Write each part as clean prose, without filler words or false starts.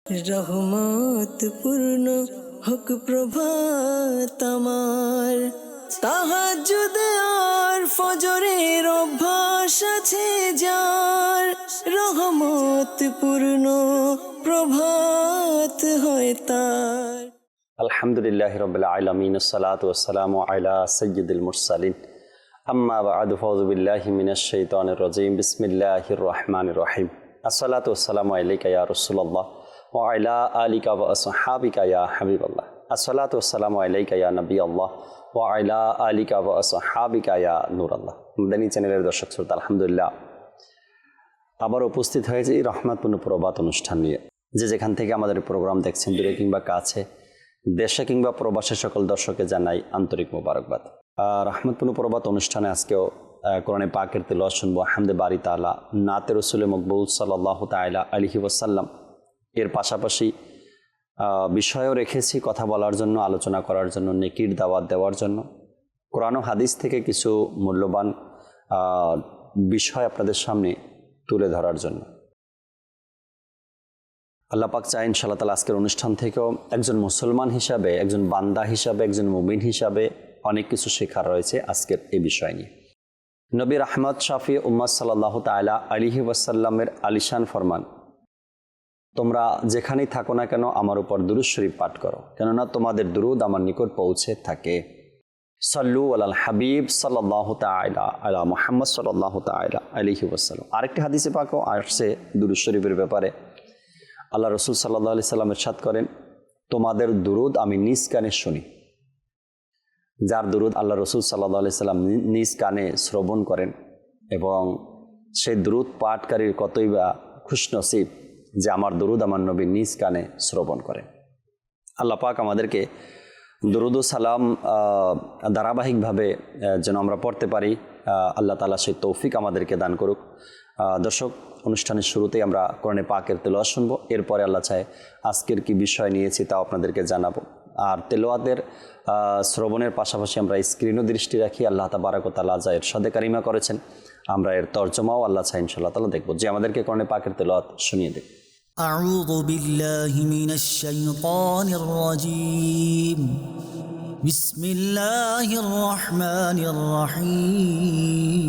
রহমত পূর্ণ হোক প্রভাত আমার, তাহাজ্জুদে আর ফজরের অভ্যাস আছে যার, রহমত পূর্ণ প্রভাত হয় তার। আলহামদুলিল্লাহি রাব্বিল আলামিন, আসসালাতু ওয়াসসালামু আলা সাইয়্যিদিল মুরসালিন, আম্মা বা'দু, ফাউযু বিল্লাহি মিনাশ শাইতানির রাজীম, বিসমিল্লাহির রহমানির রহিম। আসসালাতু ওয়াসসালামু আলাইকা ইয়া রাসূলুল্লাহ ওয়া আলা আলিকা ওয়া আসহাবিকা ইয়া হাবিবাল্লাহ। আসসালাতু ওয়াসসালামু আলাইকা ইয়া নবিয়াল্লাহ ওয়া আলা আলিকা ওয়া আসহাবিকা ইয়া নূরাল্লাহ। মাদানী চ্যানেলের দর্শক শ্রোতা, আলহামদুলিল্লাহ আবার উপস্থিত হয়েছে এই রহমতপূর্ণ প্রভাত অনুষ্ঠান নিয়ে। যে যেখান থেকে আমাদের প্রোগ্রাম দেখছেন, দূরে কিংবা কাছে, দেশে কিংবা প্রবাসে, সকল দর্শককে জানাই আন্তরিক মোবারকবাদ। রহমতপূর্ণ প্রভাত অনুষ্ঠানে আজকেও কোরআনে পাকের তিলাওয়াত শুনবো, হামদে বারি তাআলা, নাতে রাসূল মকবুল সাল্লাল্লাহু তাআলা আলাইহি ওয়াসাল্লাম। এর পাশাপাশি বিষয়ও রেখেছি কথা বলার জন্য, আলোচনা করার জন্য, নেকির দাওয়াত দেওয়ার জন্য, কোরআন ও হাদিস থেকে কিছু মূল্যবান বিষয় আপনাদের সামনে তুলে ধরার জন্য। আল্লাহ পাক চায় ইনশাআল্লাহ তাআলা আজকের অনুষ্ঠান থেকেও একজন মুসলমান হিসাবে, একজন বান্দা হিসাবে, একজন মুমিন হিসাবে অনেক কিছু শেখার রয়েছে আজকের এই বিষয় নিয়ে। নবী রাহমাত শাফি উম্মাত সাল্লাল্লাহু তাআলা আলাইহি ওয়াসাল্লামের আলিশান ফরমান, তোমরা যেখানেই থাকো না কেন আমার উপর দুরূদ শরীফ পাঠ করো, কেননা তোমাদের দুরূদ আমার নিকট পৌঁছে থাকে। সাল্লু আলাল হাবিব সাল্লাল্লাহু তাআলা আলা মুহাম্মদ সাল্লাল্লাহু তাআলা আলাইহি ওয়াসাল্লাম। আরেকটি হাদিসে পাকও আসছে দুরূদ শরীফের ব্যাপারে। আল্লাহ রসুল সাল্লাল্লাহু আলাইহি সাল্লাম ইরশাদ করেন, তোমাদের দুরূদ আমি নিজ কানে শুনি। যার দুরূদ আল্লাহ রসুল সাল্লাল্লাহু আলাইহি সাল্লাম নিজ কানে শ্রবণ করেন, এবং সেই দুরূদ পাঠকারীর কতই বা খুশনসিব যে আমার দুরূদ আমার নবী নিজ কানে শ্রবণ করেন। আল্লাহ পাক আমাদেরকে দুরূদ ও সালাম ধারাবাহিকভাবে যেন আমরা পড়তে পারি, আল্লাহ তাআলা সেই তৌফিক আমাদেরকে দান করুক। দর্শক, অনুষ্ঠানের শুরুতেই আমরা কোরআনে পাকের তেলাওয়াত শুনবো। এরপরে আল্লাহ চায় আজকের কি বিষয় নিয়েছি তাও আপনাদেরকে জানাবো। আর তেলাওয়াতের শ্রবণের পাশাপাশি আমরা স্ক্রিনও দৃষ্টি রাখি। আল্লাহ তাবারক ওয়া তাআলা যা ইরশাদে কারিমা করেছেন, আমরা এর তর্জমাও আল্লাহ চায় ইনশাআল্লাহ তাআলা দেখব, যে আমাদেরকে কোরআনে পাকের তেলাওয়াত শুনিয়ে দেবে। আউযু বিল্লাহি মিনাশ শাইতানির রাজীম। বিসমিল্লাহির রহমানির রহিম।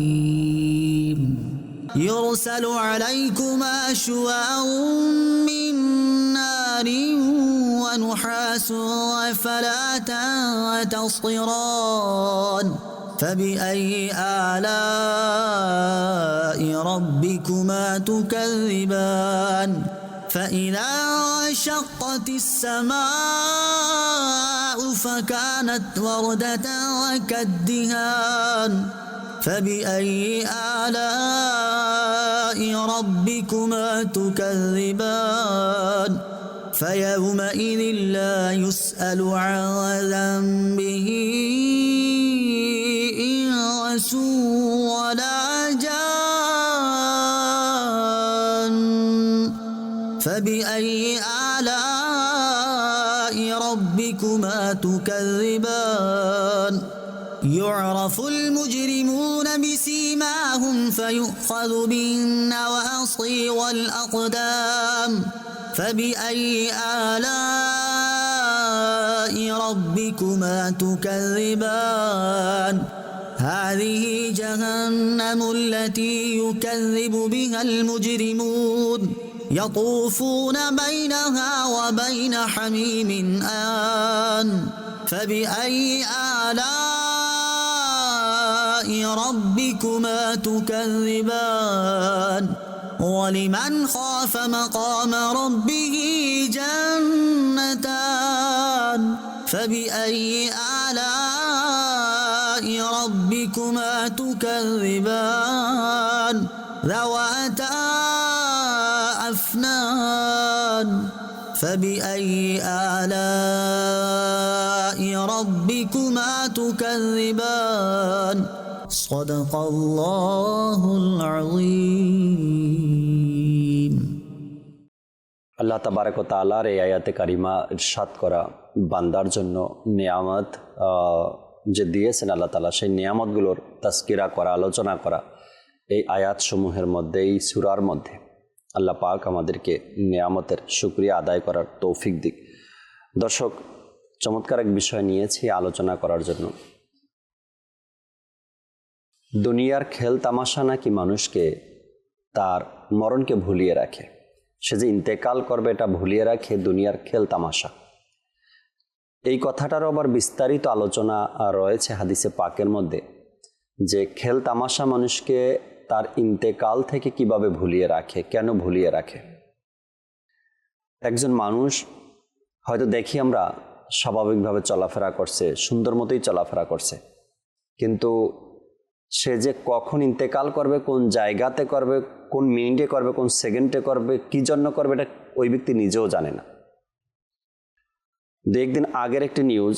يرسل عليكما شواع من نار ونحاس فلا تنتصران فبأي آلاء ربكما تكذبان فإذا انشقت السماء فكانت وردة كالدهان فبأي آلاء ربكما تكذبان فيومئذ لا يسأل عن ذنبه إنس ولا جان فبأي آلاء ربكما تكذبان يعرف المجرمون بسيماهم فيؤخذ بالنواصي والأقدام فبأي آلاء ربكما تكذبان هذه جهنم التي يكذب بها المجرمون يطوفون بينها وبين حميم آن فبأي آلاء ربكما تكذبان ولمن خاف مقام ربه جنتان فبأي آلاء ربكما تكذبان ذواتا أفنان فبأي آلاء ربكما تكذبان صدق الله العظيم। আল্লাহ তাবারক ওয়া তাআলার এই আয়াতে কারিমা ইরশাদ করা, বান্দার জন্য নিয়ামত যে দিয়েছেন আল্লাহ তাআলা, সেই নিয়ামতগুলোর তাজকিরা করা, আলোচনা করা এই আয়াতসমূহের মধ্যে, এই সূরার মধ্যে। আল্লাহ পাক আমাদেরকে নিয়ামতের শুকরিয়া আদায় করার তৌফিক দিক। দর্শক, চমৎকার এক বিষয় নিয়েছি আলোচনা করার জন্য। দুনিয়ার খেল তামাশা নাকি মানুষকে তার মরণকে ভুলিয়ে রাখে। সে যে ইন্তেকাল করবে এটা ভুলিয়ে রাখে দুনিয়ার খেল তামাশা। এই কথাটারও আবার বিস্তারিত আলোচনা রয়েছে হাদিসে পাকের মধ্যে, যে খেল তামাশা মানুষকে তার ইন্তেকাল থেকে কিভাবে ভুলিয়ে রাখে, কেন ভুলিয়ে রাখে। একজন মানুষ হয়তো দেখি আমরা স্বাভাবিকভাবে চলাফেরা করছে, সুন্দর মতোই চলাফেরা করছে, কিন্তু সে যে কখন ইন্তেকাল করবে, কোন জায়গাতে করবে, কোন মিনিটে করবে, কোন সেকেন্ডে করবে, কি জন্য করবে, এটা ওই ব্যক্তি নিজেও জানে না। একদিন আগের একটি নিউজ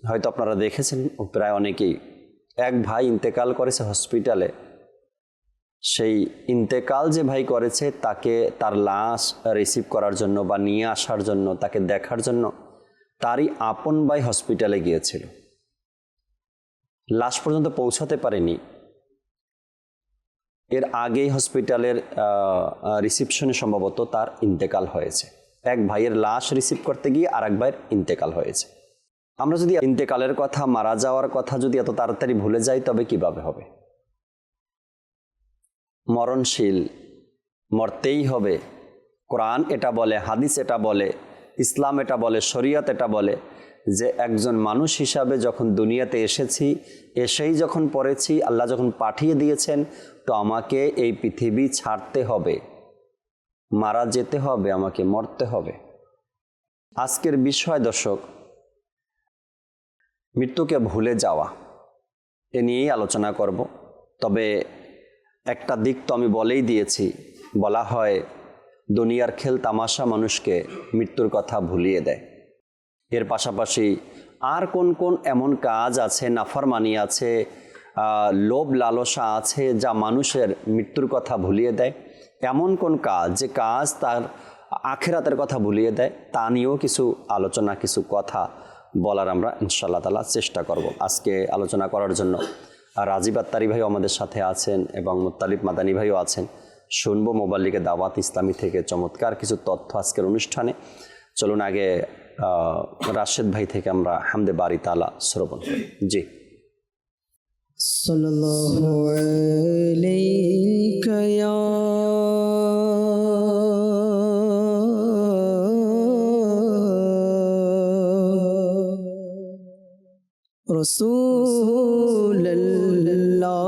হয়তো আপনারা দেখেছেন প্রায় অনেকেই, এক ভাই ইন্তেকাল করেছে হসপিটালে। সেই ইন্তেকাল যে ভাই করেছে তাকে তার লাশ রিসিভ করার জন্য বা নিয়ে আসার জন্য, তাকে দেখার জন্য তারই আপন ভাই হসপিটালে গিয়েছিল। লাশ পর্যন্ত পৌঁছাতে পারেনি, এর আগেই হসপিটালের রিসিপশনে সম্ভবত তার ইন্তেকাল হয়েছে। এক ভাইয়ের লাশ রিসিভ করতে গিয়ে আর এক ভাইয়ের ইন্তেকাল হয়েছে। আমরা যদি ইন্তেকালের কথা, মারা যাওয়ার কথা যদি এত তাড়াতাড়ি ভুলে যাই তবে কিভাবে হবে? মরণশীল, মরতেই হবে। কোরআন এটা বলে, হাদিস এটা বলে, ইসলাম এটা বলে, শরিয়ত এটা বলে যে একজন মানুষ হিসাবে যখন দুনিয়াতে এসেছি, এসেই যখন পড়েছি, আল্লাহ যখন পাঠিয়ে দিয়েছেন, তো আমাকে এই পৃথিবী ছাড়তে হবে, মারা যেতে হবে, আমাকে মরতে হবে। আজকের বিষয় দর্শক, মৃত্যুকে ভুলে যাওয়া, এ নিয়েই আলোচনা করব। তবে একটা দিক তো আমি বলেই দিয়েছি, বলা হয় দুনিয়ার খেল তামাশা মানুষকে মৃত্যুর কথা ভুলিয়ে দেয়। এর পাশাপাশি আর কোন কোন এমন কাজ আছে, নাফরমানি আছে, লোভ লালসা আছে যা মানুষের মৃত্যুর কথা ভুলিয়ে দেয়। এমন কোন কাজ যে কাজ তার আখিরাতের কথা ভুলিয়ে দেয়, তা নিয়েও কিছু আলোচনা, কিছু কথা বলার আমরা ইনশাআল্লাহ তাআলা চেষ্টা করব। আজকে আলোচনা করার জন্য রাজীব আত্তারি ভাইও আমাদের সাথে আছেন এবং মুত্তালিব মাদানী ভাইও আছেন। শুনবো মোবাল্লিকে দাওয়াত ইসলামী থেকে চমৎকার কিছু তথ্য আজকের অনুষ্ঠানে। চলুন আগে রাশেদ ভাই থেকে আমরা হামদে বারি তাআলা শ্রবণ করি। জি। সাল্লাল্লাহু আলাইকা ইয়া রাসূলুল্লাহ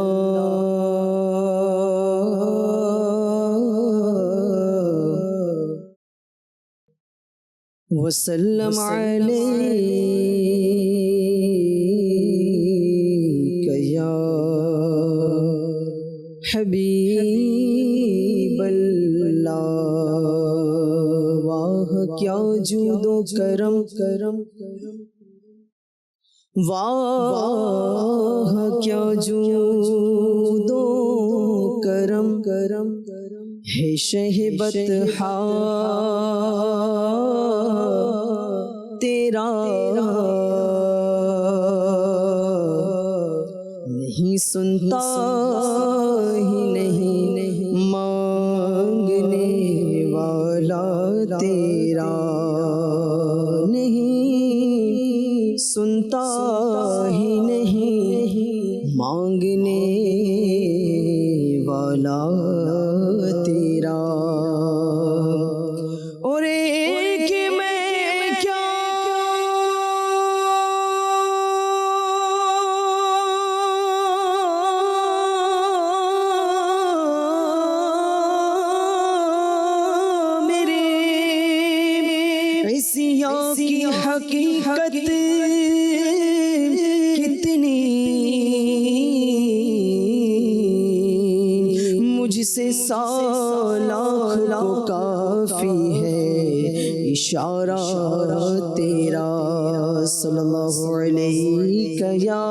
وسلم عليك يا حبيب الله वाह क्या जूदो करम करम वाह क्या जूदो करम करम है शहबत हा तेरा नहीं सुनता ही नहीं मांगने वाला तेरा नहीं सुनता ही नहीं मांगने वाला तेरा। और एक मैं क्या मेरे ऐसिया की हकीकत कितनी मुझसे सालाख को काफी है इशारा तेरा। सल्लल्लाहु अलैहि या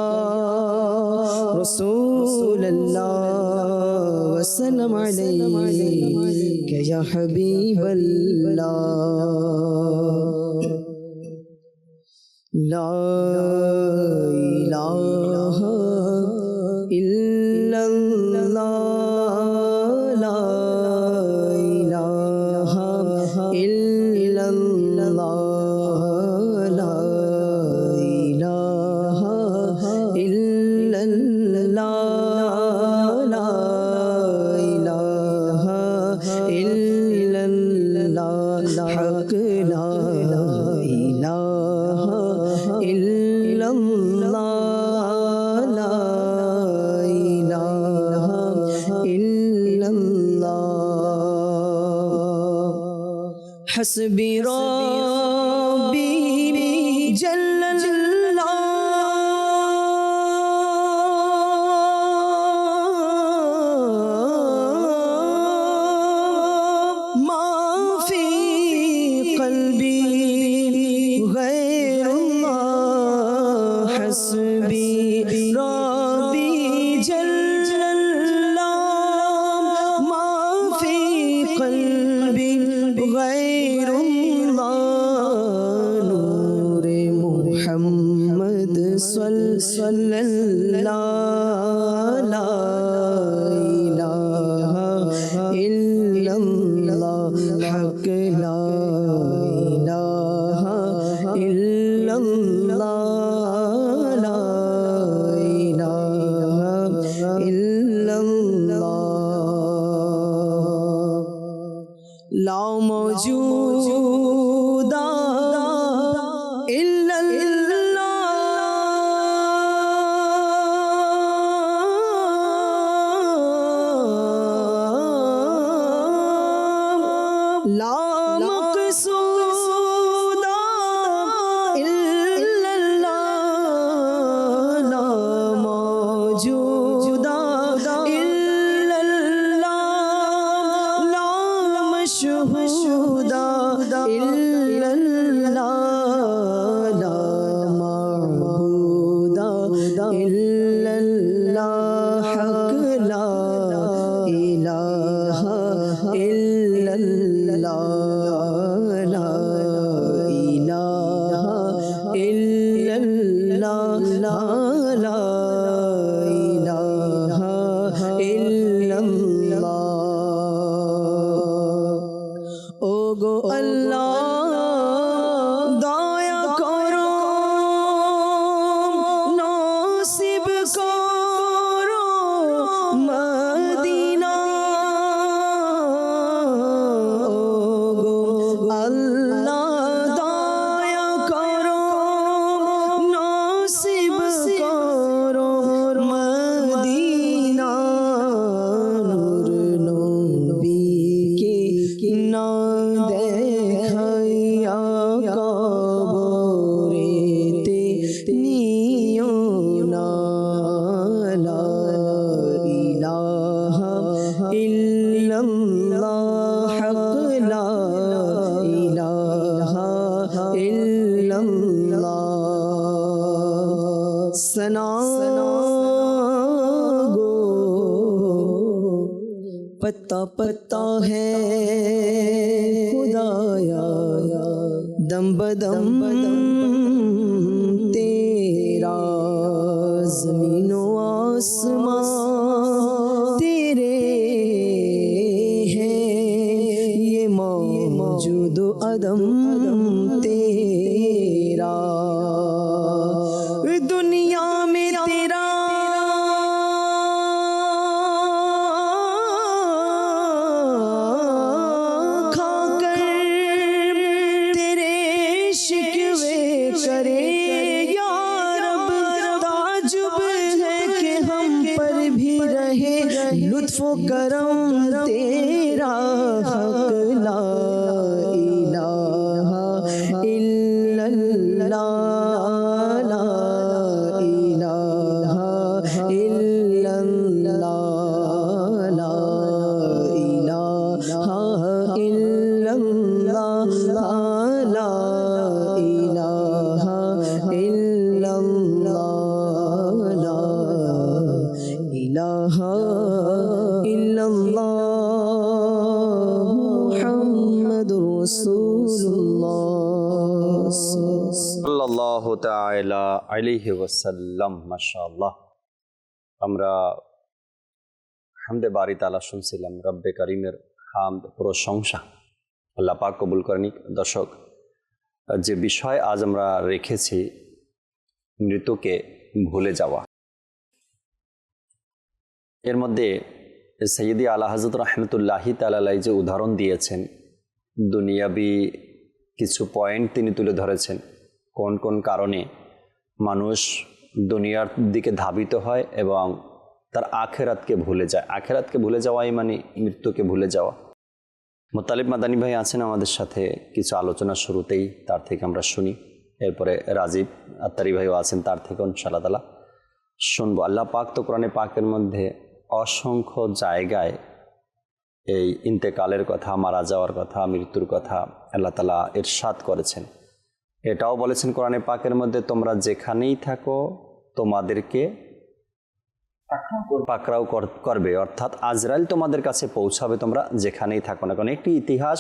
रसूल अल्लाह वसल्लम अलैहि या हबीब अल्लाह। ला इलाहा इल्लल्लाह ला इलाहा لا إله إلا الله لا إله إلا الله حق لا إله إلا الله لا إله إلا الله حسبي ربي جل الله ما في قلبي غير الله حسبي ربي جل الله ما في قلبي غير الله نور محمد صلى الله لا إله إلا الله حق لا إله إلا الله لا إله إلا الله لا موجود إلا الله لا مقصود إلا الله لا موجود إلا الله لا مشهود إلا الله لا معبود إلا الله حق لا إله إلا الله لا إله إلا الله لا إله إلا الله ওগো আল্লাহ দয়া করো নসিব করো মদিনা ওগো আল্লাহ দয়া করো নসিব করো মদিনা নূর নবীকে না দেখাইয়া কবরেতে নিও না লা ইলাহা ইল্লাল্লাহ হক লা ইলাহা ইল্লাল্লাহ সনা গো पत्ता पत्ता है खुदाया दम बदम तेरा ज़मीनो आसमां तेरे हैं ये मौजूद अदम तेरा दुनिया में तेरा करे या रब ताजुब है कि हम पर भी रहे लुत्फ़ करम तेरा हक ला इलाहा इल्लल्लाह ला इलाहा इल्लल्लाह ला इलाहा इल्लल्लाह ला इलाहा इल्लल्लाह ला इलाहा इल्लल्लाह मुहम्मदुर রাসূলুল্লাহ সাল্লাল্লাহু তাআলা আলাইহি ওয়াসাল্লাম। মাশাআল্লাহ, আমরা হামদে বারি তাআলা শুনছিলাম। রব্বে করিমের হামদ প্রশংসা আল্লাহ পাক কবুল করেন। দর্শক, যে বিষয় আজ আমরা রেখেছি, মৃত্যুকে ভুলে যাওয়া। এর মধ্যে সৈয়দি আলা হযরত রাহমাতুল্লাহি তাআলা আলাইহি যে উদাহরণ দিয়েছেন, দুনিয়াবি কিছু পয়েন্ট তিনি তুলে ধরেছেন, কোন কোন কারণে মানুষ দুনিয়ার দিকে ধাবিত হয় এবং তার আখেরাতকে ভুলে যায়। আখেরাতকে ভুলে যাওয়াই মানে মৃত্যুকে ভুলে যাওয়া। মোত্তালিব মাদানী ভাই আছেন আমাদের সাথে, কিছু আলোচনা শুরুতেই তার থেকে আমরা শুনি, এরপরে রাজীব আত্তারি ভাইও আছেন, তার থেকে ইনশাআল্লাহ তাআলা শুনবো। আল্লাহ পাক তো কোরআনে পাকের মধ্যে অসংখ্য জায়গায় এই ইন্তেকালের কথা, মারা যাওয়ার কথা, মৃত্যুর কথা আল্লাহ তাআলা ইরশাদ করেছেন। এটাও বলেছেন কোরআনে পাকের মধ্যে, তোমরা যেখানেই থাকো তোমাদেরকে পাকড়াও করবে, অর্থাৎ আজরাইল তোমাদের কাছে পৌঁছাবে তোমরা যেখানেই থাকো না। কারণ একটি ইতিহাস,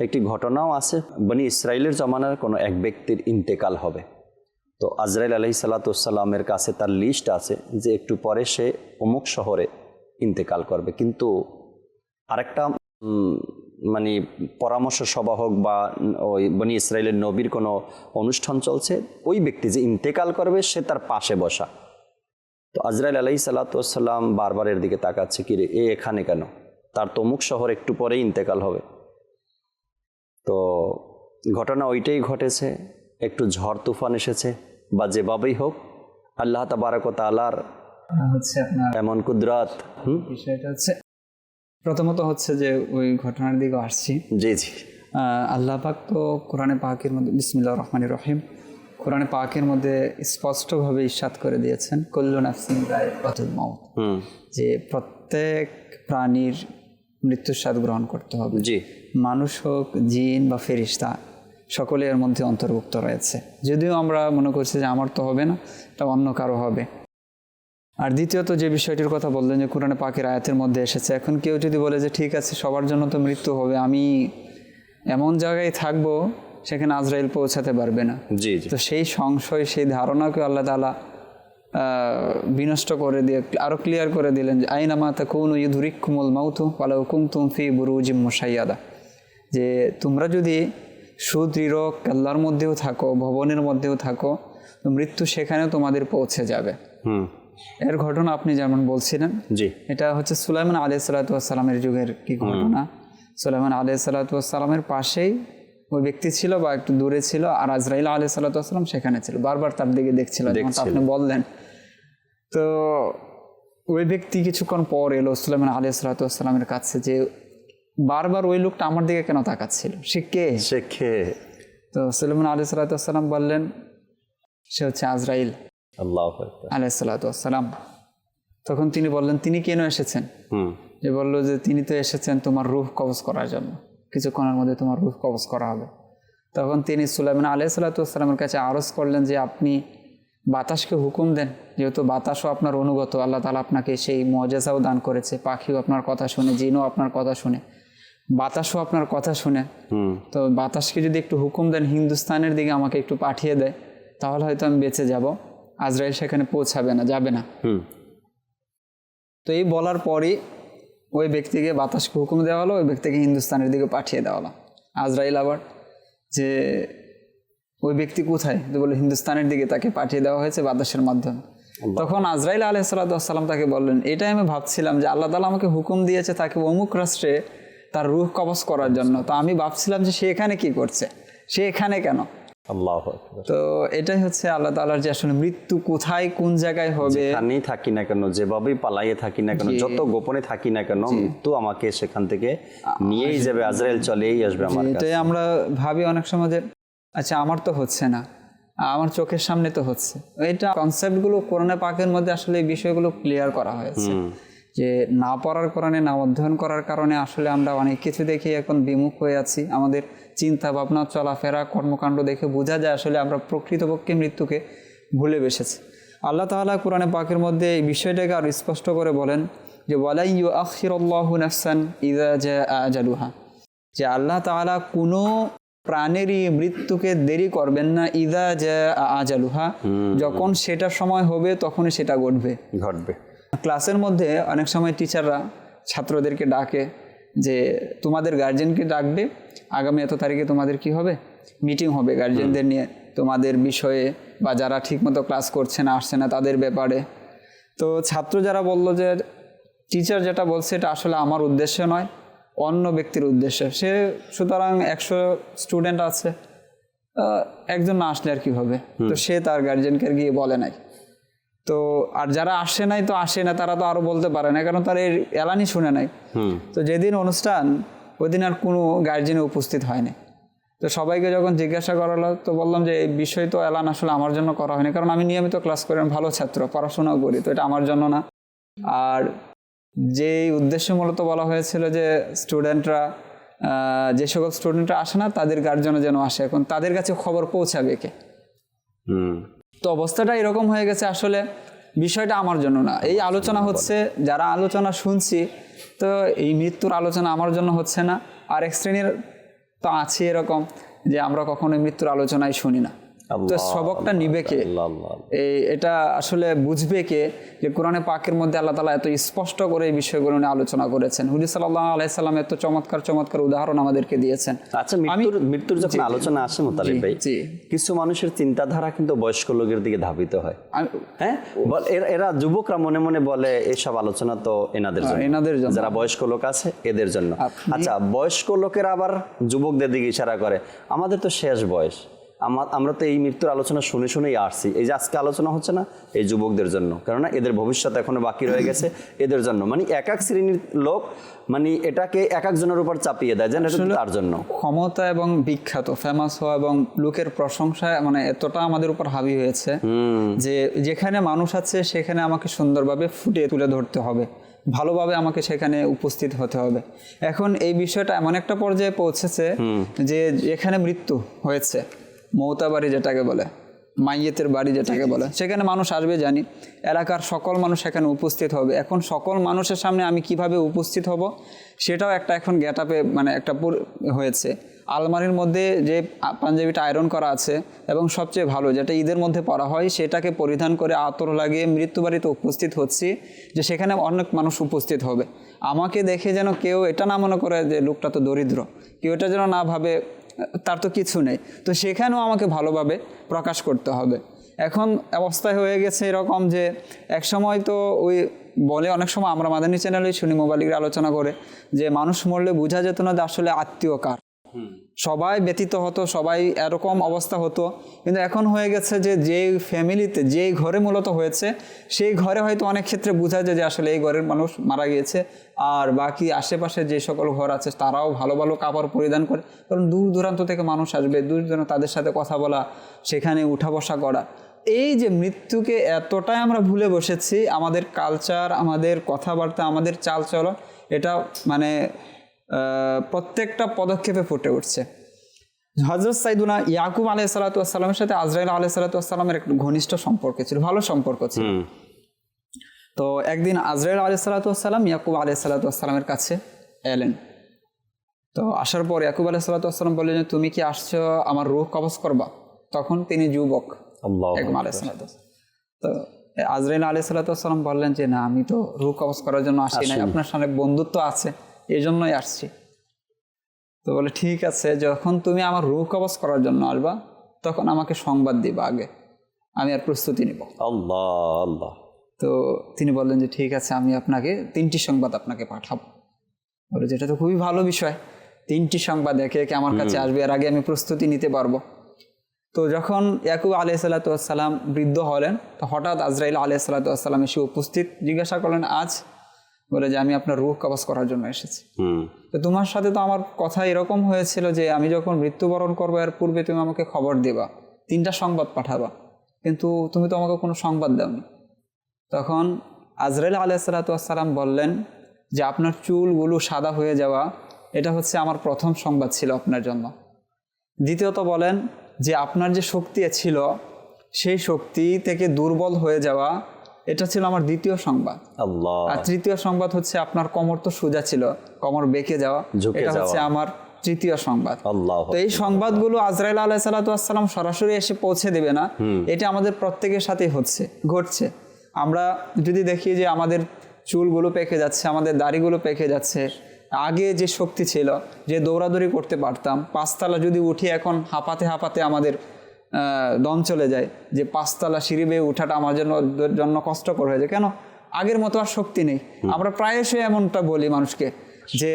একটি ঘটনাও আছে, বনি ইসরাইলের জমানার কোনো এক ব্যক্তির ইন্তেকাল হবে, তো আজরাইল আলাইহিস সালাতু ওয়াস সালামের কাছে তার লিস্ট আছে যে একটু পরে সে অমুক শহরে ইন্তেকাল করবে। কিন্তু আরেকটা মানে পরামর্শ সভা হোক বা ওই বনি ইসরাইলের নবীর কোনো অনুষ্ঠান চলছে, ওই ব্যক্তি যে ইন্তেকাল করবে সে তার পাশে বসা। তো আজরাইল আলাইহিস সালাতু ওয়াস সালাম বারবার এর দিকে তাকাচ্ছে, কি রে এ এখানে কেন, তার তো অমুক শহর একটু পরেই ইন্তেকাল হবে। তো ঘটনা ওইটাই ঘটেছে, একটু ঝড় তুফান এসেছে বা যেভাবেই হোক আল্লাহ তাবারক ওয়া তাআলার হচ্ছে আপনার এমন কুদরত। বিষয়টা হচ্ছে প্রথমত হচ্ছে যে ওই ঘটনার দিকে আসছি। জি জি, আল্লাহ পাক তো কোরআনে পাকের মধ্যে বিসমিল্লাহির রহমানির রহিম কোরআনে পাকের মধ্যে স্পষ্টভাবে ইরশাদ করে দিয়েছেন, কুল্লু নাফসিন যায়কাতুল মাউত, যে প্রত্যেক প্রাণীর মৃত্যুর স্বাদ গ্রহণ করতে হবে। জি, মানুষ হোক, জিন বা ফেরেশতা, সকলে এর মধ্যে অন্তর্ভুক্ত রয়েছে। যদিও আমরা মনে করছি যে আমার তো হবে না, এটা অন্য কারো হবে। আর দ্বিতীয়ত যে বিষয়টির কথা বললেন যে কোরআনে পাকের আয়াতের মধ্যে এসেছে, এখন কেউ যদি বলে যে ঠিক আছে সবার জন্য তো মৃত্যু হবে, আমি এমন জায়গায় থাকবো সেখানে আজরাইল পৌঁছাতে পারবে না, জি জি, তো সেই সংশয়, সেই ধারণাকে আল্লাহ তাআলা বিনষ্ট করে দিয়ে আরো ক্লিয়ার করে দিলেন যে আইনামা তাকুনু ইউদরিকুমুল মাউতু ওয়ালাউ কুনতুম ফি বুরুজিম মুশাইয়াদা, যে তোমরা যদি সুদৃঢ় কেল্লার মধ্যেও থাকো, ভবনের মধ্যেও থাকো, তো মৃত্যু সেখানেও তোমাদের পৌঁছে যাবে। এর ঘটনা আপনি যেমন বলছিলেন, জি, এটা হচ্ছে সুলাইমান আলাইহিস সালাতু ওয়াস সালামের যুগের কি ঘটনা। সুলাইমান আলাইহিস সালাতু ওয়াস সালামের পাশেই ওই ব্যক্তি ছিল বা একটু দূরে ছিল, আর আজরাইল আলাইহিস সালাতু ওয়াস সালাম সেখানে ছিল, বারবার তার দিকে দেখছিল, যেমন আপনি বললেন। তো ওই ব্যক্তি কিছুক্ষণ পর এলো সুলাইমান আলাইহিস সালাতু ওয়াস সালামের কাছে, যে বারবার ওই লোকটা আমার দিকে কেন তাকাচ্ছিল, সে কে? তো সুলাইমান আলাইহিস সালাতু ওয়াস সালাম বললেন সে হচ্ছে আজরাইল আলাইহিস সালাতু ওয়াস সালাম। তখন তিনি বললেন তিনি কেন এসেছেন? যে বললো যে তিনি তো এসেছেন তোমার রূহ কবজ করার জন্য, কিছুক্ষণের মধ্যে তোমার রূহ কবজ করা হবে। তখন তিনি সুলাইমান আলাইহিস সালাতু ওয়াস সালামের কাছে আরজ করলেন যে আপনি বাতাসকে হুকুম দেন, যেহেতু বাতাসও আপনার অনুগত, আল্লাহ তাআলা আপনাকে সেই মুআজিজাও দান করেছে, পাখিও আপনার কথা শুনে, জিনও আপনার কথা শুনে, বাতাসও আপনার কথা শুনে। তো বাতাসকে যদি একটু হুকুম দেন হিন্দুস্তানের দিকে আমাকে একটু পাঠিয়ে দেয়, তাহলে হয়তো আমি বেঁচে যাব, আজরাইল সেখানে পৌঁছাবে না, যাবে না। তো এই বলার পরই ওই ব্যক্তিকে বাতাসকে হুকুম দেওয়া হলো, ওই ব্যক্তিকে হিন্দুস্তানের দিকে পাঠিয়ে দেওয়া হলো। আজরাইল আবার যে ওই ব্যক্তি কোথায়, তো বললো হিন্দুস্তানের দিকে তাকে পাঠিয়ে দেওয়া হয়েছে বাতাসের মাধ্যমে। তখন আজরাইল আলাইহিস সালাতু ওয়াস সালাম তাকে বললেন, এটাই আমি ভাবছিলাম যে আল্লাহ তাআলা আমাকে হুকুম দিয়েছে তাকে অমুক রাষ্ট্রে তার রূহ কবজ করার জন্য, তো আমি ভাবছিলাম যে সে এখানে কি করছে, সে এখানে কেন? আল্লাহু আকবার। তো এটাই হচ্ছে আল্লাহ তাআলার যে আসলে মৃত্যু কোথায় কোন জায়গায় হবে, যেখানেই থাকি না কেন, যেভাবেই পালাইয়ে থাকি না কেন, যত গোপনে থাকি না কেন, মৃত্যু আমাকে সেখান থেকে নিয়েই যাবে, আজরাইল চলেই আসবে আমার কাছে। এটাই আমরা ভাবি অনেক সময় যে আচ্ছা আমার তো হচ্ছে না, আমার চোখের সামনে তো হচ্ছে। এটা কনসেপ্টগুলো কোরআনে পাকের মধ্যে আসলে এই বিষয়গুলো ক্লিয়ার করা হয়েছে, যে না পড়ার কোরআনে, না অধ্যয়ন করার কারণে আসলে আমরা অনেক কিছু দেখে এখন বিমুখ হয়ে আছি। আমাদের চিন্তা ভাবনা, চলাফেরা, কর্মকাণ্ড দেখে বোঝা যায় আসলে আমরা প্রকৃতপক্ষে মৃত্যুকে ভুলে বসেছি। আল্লাহ তাআলা কোরআনে পাকের মধ্যে এই বিষয়টাকে আরও স্পষ্ট করে বলেন যে ওয়ালা ইউআখিরুল্লাহু নাফসান ইযা জাআ আজালুহা, যে আল্লাহ তাআলা কোনো প্রাণেরই মৃত্যুকে দেরি করবেন না, ইযা জাআ আজালুহা, যখন সেটা সময় হবে তখনই সেটা ঘটবে। ক্লাসের মধ্যে অনেক সময় টিচাররা ছাত্রদেরকে ডাকে যে তোমাদের গার্জেনকে ডাকবে, আগামী এত তারিখে তোমাদের কি হবে, মিটিং হবে গার্জিয়ানদের নিয়ে তোমাদের বিষয়ে, বা যারা ঠিকমতো ক্লাস করছে না আসছে না তাদের ব্যাপারে। তো ছাত্র যারা বললো যে টিচার যেটা বলছে এটা আসলে আমার উদ্দেশ্য নয়, অন্য ব্যক্তির উদ্দেশ্যে, সে সুতরাং 100 স্টুডেন্ট আছে, একজন না আসলে আর কি হবে, তো সে তার গার্জিয়ানকে গিয়ে বলে নাই। তো আর যারা আসে নাই তো আসে না, তারা তো আরো বলতে পারে না, কারণ তারা এর এলানই শুনে নাই। তো যেদিন অনুষ্ঠান ওই দিন আর কোনো গার্জিয়ানে উপস্থিত হয়নি। তো সবাইকে যখন জিজ্ঞাসা করালো তো বললাম যে এই বিষয় তো এলান আসলে আমার জন্য করা হয়নি, কারণ আমি নিয়মিত ক্লাস করি, আমি ভালো ছাত্র, পড়াশোনাও করি, তো এটা আমার জন্য না। আর যেই উদ্দেশ্যে মূলত বলা হয়েছিল যে স্টুডেন্টরা, যে সকল স্টুডেন্টরা আসে না তাদের গার্জিয়ানও যেন আসে, এখন তাদের কাছে খবর পৌঁছাবে কে। তো অবস্থাটা এরকম হয়ে গেছে, আসলে বিষয়টা আমার জন্য না, এই আলোচনা হচ্ছে, যারা আলোচনা শুনছি, তো এই মৃত্যুর আলোচনা আমার জন্য হচ্ছে না। আর এক শ্রেণীর তো আছে এরকম যে আমরা কখনো মৃত্যুর আলোচনায় শুনি না, তো সবকটা নিবে কে, এটা আসলে বুঝবে কে, যে কোরআনে পাকের মধ্যে আল্লাহ তাআলা এত স্পষ্ট করে এই বিষয়গুলো নিয়ে আলোচনা করেছেন, হুজুর সাল্লাল্লাহু আলাইহি সাল্লাম এত চমৎকার চমৎকার উদাহরণ আমাদেরকে দিয়েছেন। আচ্ছা, মৃত্যুর যখন আলোচনা আসে মুতালিব ভাই, কিছু মানুষের চিন্তাধারা কিন্তু বয়স্ক লোকের দিকে ধাবিত হয়। হ্যাঁ, এরা যুবকরা মনে মনে বলে এসব আলোচনা তো এনাদের জন্য, যারা বয়স্ক লোক আছে এদের জন্য। আচ্ছা, বয়স্ক লোকেরা আবার যুবকদের দিকে ইশারা করে, আমাদের তো শেষ বয়স, আমরা তো এই মৃত্যুর আলোচনা শুনে শুনেই আসছি, এই যে আজকে আলোচনা হচ্ছে না এই যুবকদের জন্য, কেননা এদের ভবিষ্যৎ এখনো বাকি রয়ে গেছে, এদের জন্য। মানে এক এক শ্রেণীর লোক মানে এটাকে এক একজনের উপর চাপিয়ে দেয়, যেন এটা তার জন্য। ক্ষমতা এবং বিখ্যাত, ফেমাস হওয়া এবং লোকের প্রশংসা মানে এতটা আমাদের উপর হাবি হয়েছে যে যেখানে মানুষ আছে সেখানে আমাকে সুন্দরভাবে ফুটিয়ে তুলে ধরতে হবে, ভালোভাবে আমাকে সেখানে উপস্থিত হতে হবে। এখন এই বিষয়টা এমন একটা পর্যায়ে পৌঁছেছে যে যেখানে মৃত্যু হয়েছে, মৌতা বাড়ি যেটাকে বলে, মাইয়েতের বাড়ি যেটাকে বলে, সেখানে মানুষ আসবে জানি, এলাকার সকল মানুষ সেখানে উপস্থিত হবে। এখন সকল মানুষের সামনে আমি কিভাবে উপস্থিত হব সেটাও একটা এখন গেট আপে মানে একটা হয়েছে। আলমারির মধ্যে যে পাঞ্জাবিটা আয়রন করা আছে এবং সবচেয়ে ভালো যেটা ঈদের মধ্যে পরা হয় সেটাকে পরিধান করে আতর লাগিয়ে মৃত্যুবাড়িতে উপস্থিত হচ্ছি, যে সেখানে অনেক মানুষ উপস্থিত হবে। আমাকে দেখে যেন কেউ এটা না মনে করে যে লোকটা তো দরিদ্র, কেউ এটা যেন না ভাবে তার তো কিছু নেই, তো সেখানেও আমাকে ভালোভাবে প্রকাশ করতে হবে। এখন অবস্থায় হয়ে গেছে এরকম যে এক সময় তো ওই বলে, অনেক সময় আমরা মাদানী চ্যানেলেই শুনি মোবালিকের আলোচনা করে, যে মানুষ মরলে বোঝা যেত না যে আসলে আত্মীয় কার, সবাই ব্যতীত হতো, সবাই এরকম অবস্থা হতো। কিন্তু এখন হয়ে গেছে যে যেই ফ্যামিলিতে যেই ঘরে মূলত হয়েছে সেই ঘরে হয়তো অনেক ক্ষেত্রে বোঝা যায় যে আসলে এই ঘরের মানুষ মারা গিয়েছে, আর বাকি আশেপাশে যে সকল ঘর আছে তারাও ভালো ভালো কাপড় পরিধান করে, কারণ দূর দূরান্ত থেকে মানুষ আসবে, দূর দূরান্ত তাদের সাথে কথা বলা, সেখানে উঠা বসা করা। এই যে মৃত্যুকে এতটাই আমরা ভুলে বসেছি, আমাদের কালচার, আমাদের কথাবার্তা, আমাদের চালচলন, এটা মানে প্রত্যেকটা পদক্ষেপে ফুটে উঠছে। হযরত সাইয়্যিদুনা ইয়াকুব আলাইহিস সালাতু ওয়াস সালামের সাথে আজরাইল আলাইহিস সালাতু ওয়াস সালামের একটা ঘনিষ্ঠ সম্পর্ক ছিল, ভালো সম্পর্ক ছিল। তো একদিন আজরাইল আলাইহিস সালাতু ওয়াস সালাম ইয়াকুব আলাইহিস সালাতু ওয়াস সালামের কাছে এলেন। তো আসার পর ইয়াকুব আলাইহিস সালাতু ওয়াস সালাম বললেন, তুমি কি আসছো আমার রূহ কবজ করবা? তখন তিনি যুবক, ইয়াকুব আলাইহিস সালাতু ওয়াস সালাম। তো আজরাইল আলাইহিস সালাতু ওয়াস সালাম বললেন যে না, আমি তো রূহ কবজ করার জন্য আসি নাই, আপনার সাথে বন্ধুত্ব আছে এই জন্যই আসছি। তো বলে ঠিক আছে, যখন তুমি আমার রূহ কবজ করার জন্য আসবা তখন আমাকে সংবাদ দিবা, আগে আমি আর প্রস্তুতি নিব। আল্লাহ আল্লাহ। তো তিনি বললেন যে ঠিক আছে, আমি আপনাকে 3টি সংবাদ আপনাকে পাঠাবো। বলে যেটা তো খুবই ভালো বিষয়, 3টি সংবাদ একে একে আমার কাছে আসবে, এর আগে আমি প্রস্তুতি নিতে পারবো। তো যখন ইয়াকুব আলাইহিস সালাতু ওয়াস সালাম বৃদ্ধ হলেন, তো হঠাৎ আজরাইল আলাইহিস সালাতু ওয়াস সালাম এসে উপস্থিত, জিজ্ঞাসা করলেন আজ? বলে যে আমি আপনার রূহ কবজ করার জন্য এসেছি। তো তোমার সাথে তো আমার কথা এরকম হয়েছিল যে আমি যখন মৃত্যুবরণ করবো এর পূর্বে তুমি আমাকে খবর দিবা, 3টা সংবাদ পাঠাবা, কিন্তু তুমি তো আমাকে কোনো সংবাদ দাওনি। তখন আজরাইল আলাইহিস সালাতু ওয়াস সালাম বললেন যে আপনার চুলগুলো সাদা হয়ে যাওয়া এটা হচ্ছে আমার প্রথম সংবাদ ছিল আপনার জন্য। দ্বিতীয়ত বলেন যে আপনার যে শক্তি ছিল সেই শক্তি থেকে দুর্বল হয়ে যাওয়া এটা ছিল আমার দ্বিতীয় সংবাদ। আর তৃতীয় সংবাদ হচ্ছে আপনার কোমর তো সোজা ছিল, কোমর বেঁকে যাওয়া, এটা হচ্ছে আমার তৃতীয় সংবাদ। তো এই সংবাদগুলো আজরাইল আলাইহিস সালাতু ওয়াস সালাম সরাসরি এসে পৌঁছে দেবে না, এটা আমাদের প্রত্যেকের সাথেই ঘটছে। আমরা যদি দেখি যে আমাদের চুলগুলো পেকে যাচ্ছে, আমাদের দাড়িগুলো পেকে যাচ্ছে, আগে যে শক্তি ছিল, যে দৌড়াদৌড়ি করতে পারতাম, 5 তলা যদি উঠি এখন হাঁপাতে হাঁপাতে আমাদের দম চলে যায়, যে 5 তলা সিঁড়ি বেয়ে উঠাটা আমার জন্য কষ্টকর হয়ে যায়। কেন? আগের মতো আর শক্তি নেই। আমরা প্রায়শই এমনটা বলি মানুষকে যে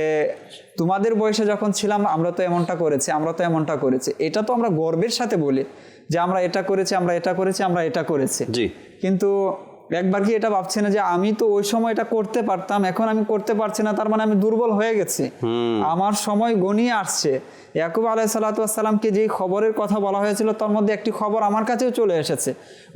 তোমাদের বয়সে যখন ছিলাম আমরা তো এমনটা করেছি, আমরা তো এমনটা করেছি। এটা তো আমরা গর্বের সাথে বলি যে আমরা এটা করেছি, আমরা এটা করেছি, আমরা এটা করেছি। জি। কিন্তু একবার কি এটা ভাবছি না যে আমি তো ওই সময় এটা করতে পারতাম, এখন আমি করতে পারছি না, তার মানে আমি দুর্বল হয়ে গেছি, আমার সময় গনিয়ে আসছে। ইয়াকুব আলাইহিস সালাতু ওয়াস সালামকে যে খবরের কথা বলা হয়েছিল তার মধ্যে একটি খবর আমার কাছেও চলে এসেছে।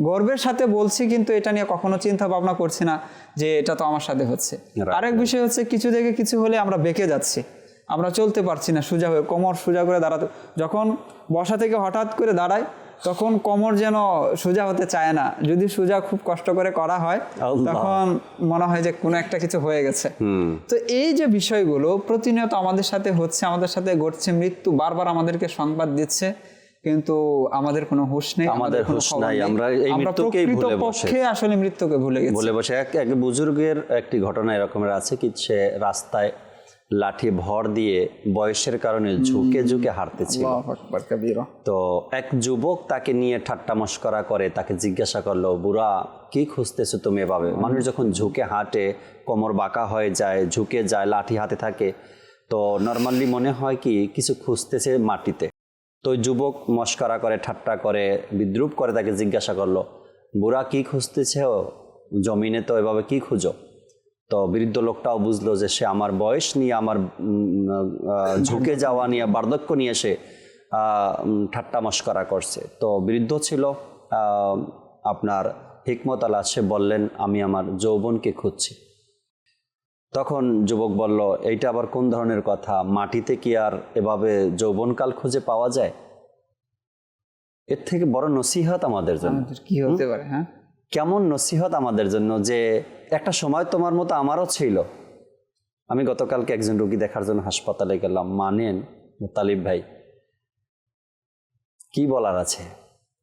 গর্বের সাথে বলছি, কিন্তু এটা নিয়ে কখনো চিন্তা ভাবনা করছি না যে এটা তো আমার সাথে হচ্ছে। আরেক বিষয় হচ্ছে কিছু থেকে কিছু হলে আমরা বেঁকে যাচ্ছি, আমরা চলতে পারছি না সোজা হয়ে, কোমর সোজা করে দাঁড়াতে। যখন বসা থেকে হঠাৎ করে দাঁড়াই তখন কোমর যেন সোজা হতে চায় না, যদি সোজা খুব কষ্ট করে করা হয় তখন মনে হয় যে কোনো একটা কিছু হয়ে গেছে। তো এই যে বিষয়গুলো প্রতিনিয়ত আমাদের সাথে হচ্ছে, আমাদের সাথে ঘটছে, মৃত্যু বারবার আমাদেরকে সংবাদ দিচ্ছে, কিন্তু আমাদের কোনো হুঁশ নেই, আমাদের হুঁশ নাই, আমরা এই মৃত্যুকেই ভুলে বসে, আসলে মৃত্যুকে ভুলে গেছি। এক বুজুর্গের একটি ঘটনা এরকমের আছে কি, সে রাস্তায় লাঠি ভর দিয়ে বয়সের কারণে ঝুঁকে ঝুঁকে হাঁটতেছিল। তো এক যুবক তাকে নিয়ে ঠাট্টা মশকরা করে, তাকে জিজ্ঞাসা করলো, বুড়া কি খুঁজতেছো তুমি এভাবে? মানুষ যখন ঝুঁকে হাঁটে কোমর বাঁকা হয়ে যায়, ঝুঁকে যায়, লাঠি হাতে থাকে, তো নর্মালি মনে হয় কি কিছু খুঁজতেছে মাটিতে। তো ওই যুবক মশকরা করে, ঠাট্টা করে, বিদ্রুপ করে তাকে জিজ্ঞাসা করলো, বুড়া কি খুঁজতেছে জমিনে, তো এভাবে কি খুঁজো? তো বৃদ্ধ লোকটাও বুঝলো যে সে আমার বয়স নিয়ে, আমার ঝুঁকে যাওয়া নিয়ে, বার্ধক্য নিয়ে সে ঠাট্টা মশকরা করছে। তো বৃদ্ধ ছিল আপনার হিকমত আলা, সে বললেন, আমি আমার যৌবনকে খুঁজছি। তখন যুবক বলল, এইটা আবার কোন ধরনের কথা? মাটিতে কি আর এভাবে যৌবনকাল খুঁজে পাওয়া যায়? এর থেকে বড় নসিহত আমাদের জন্য কি হতে পারে? হ্যাঁ, কেমন নসিহত আমাদের জন্য যে একটা সময় তোমার মতো আমারও ছিল। আমি গতকালকে একজন রোগী দেখার জন্য হাসপাতালে গেলাম, মানেন মুতালিব ভাই, কি বলার আছে।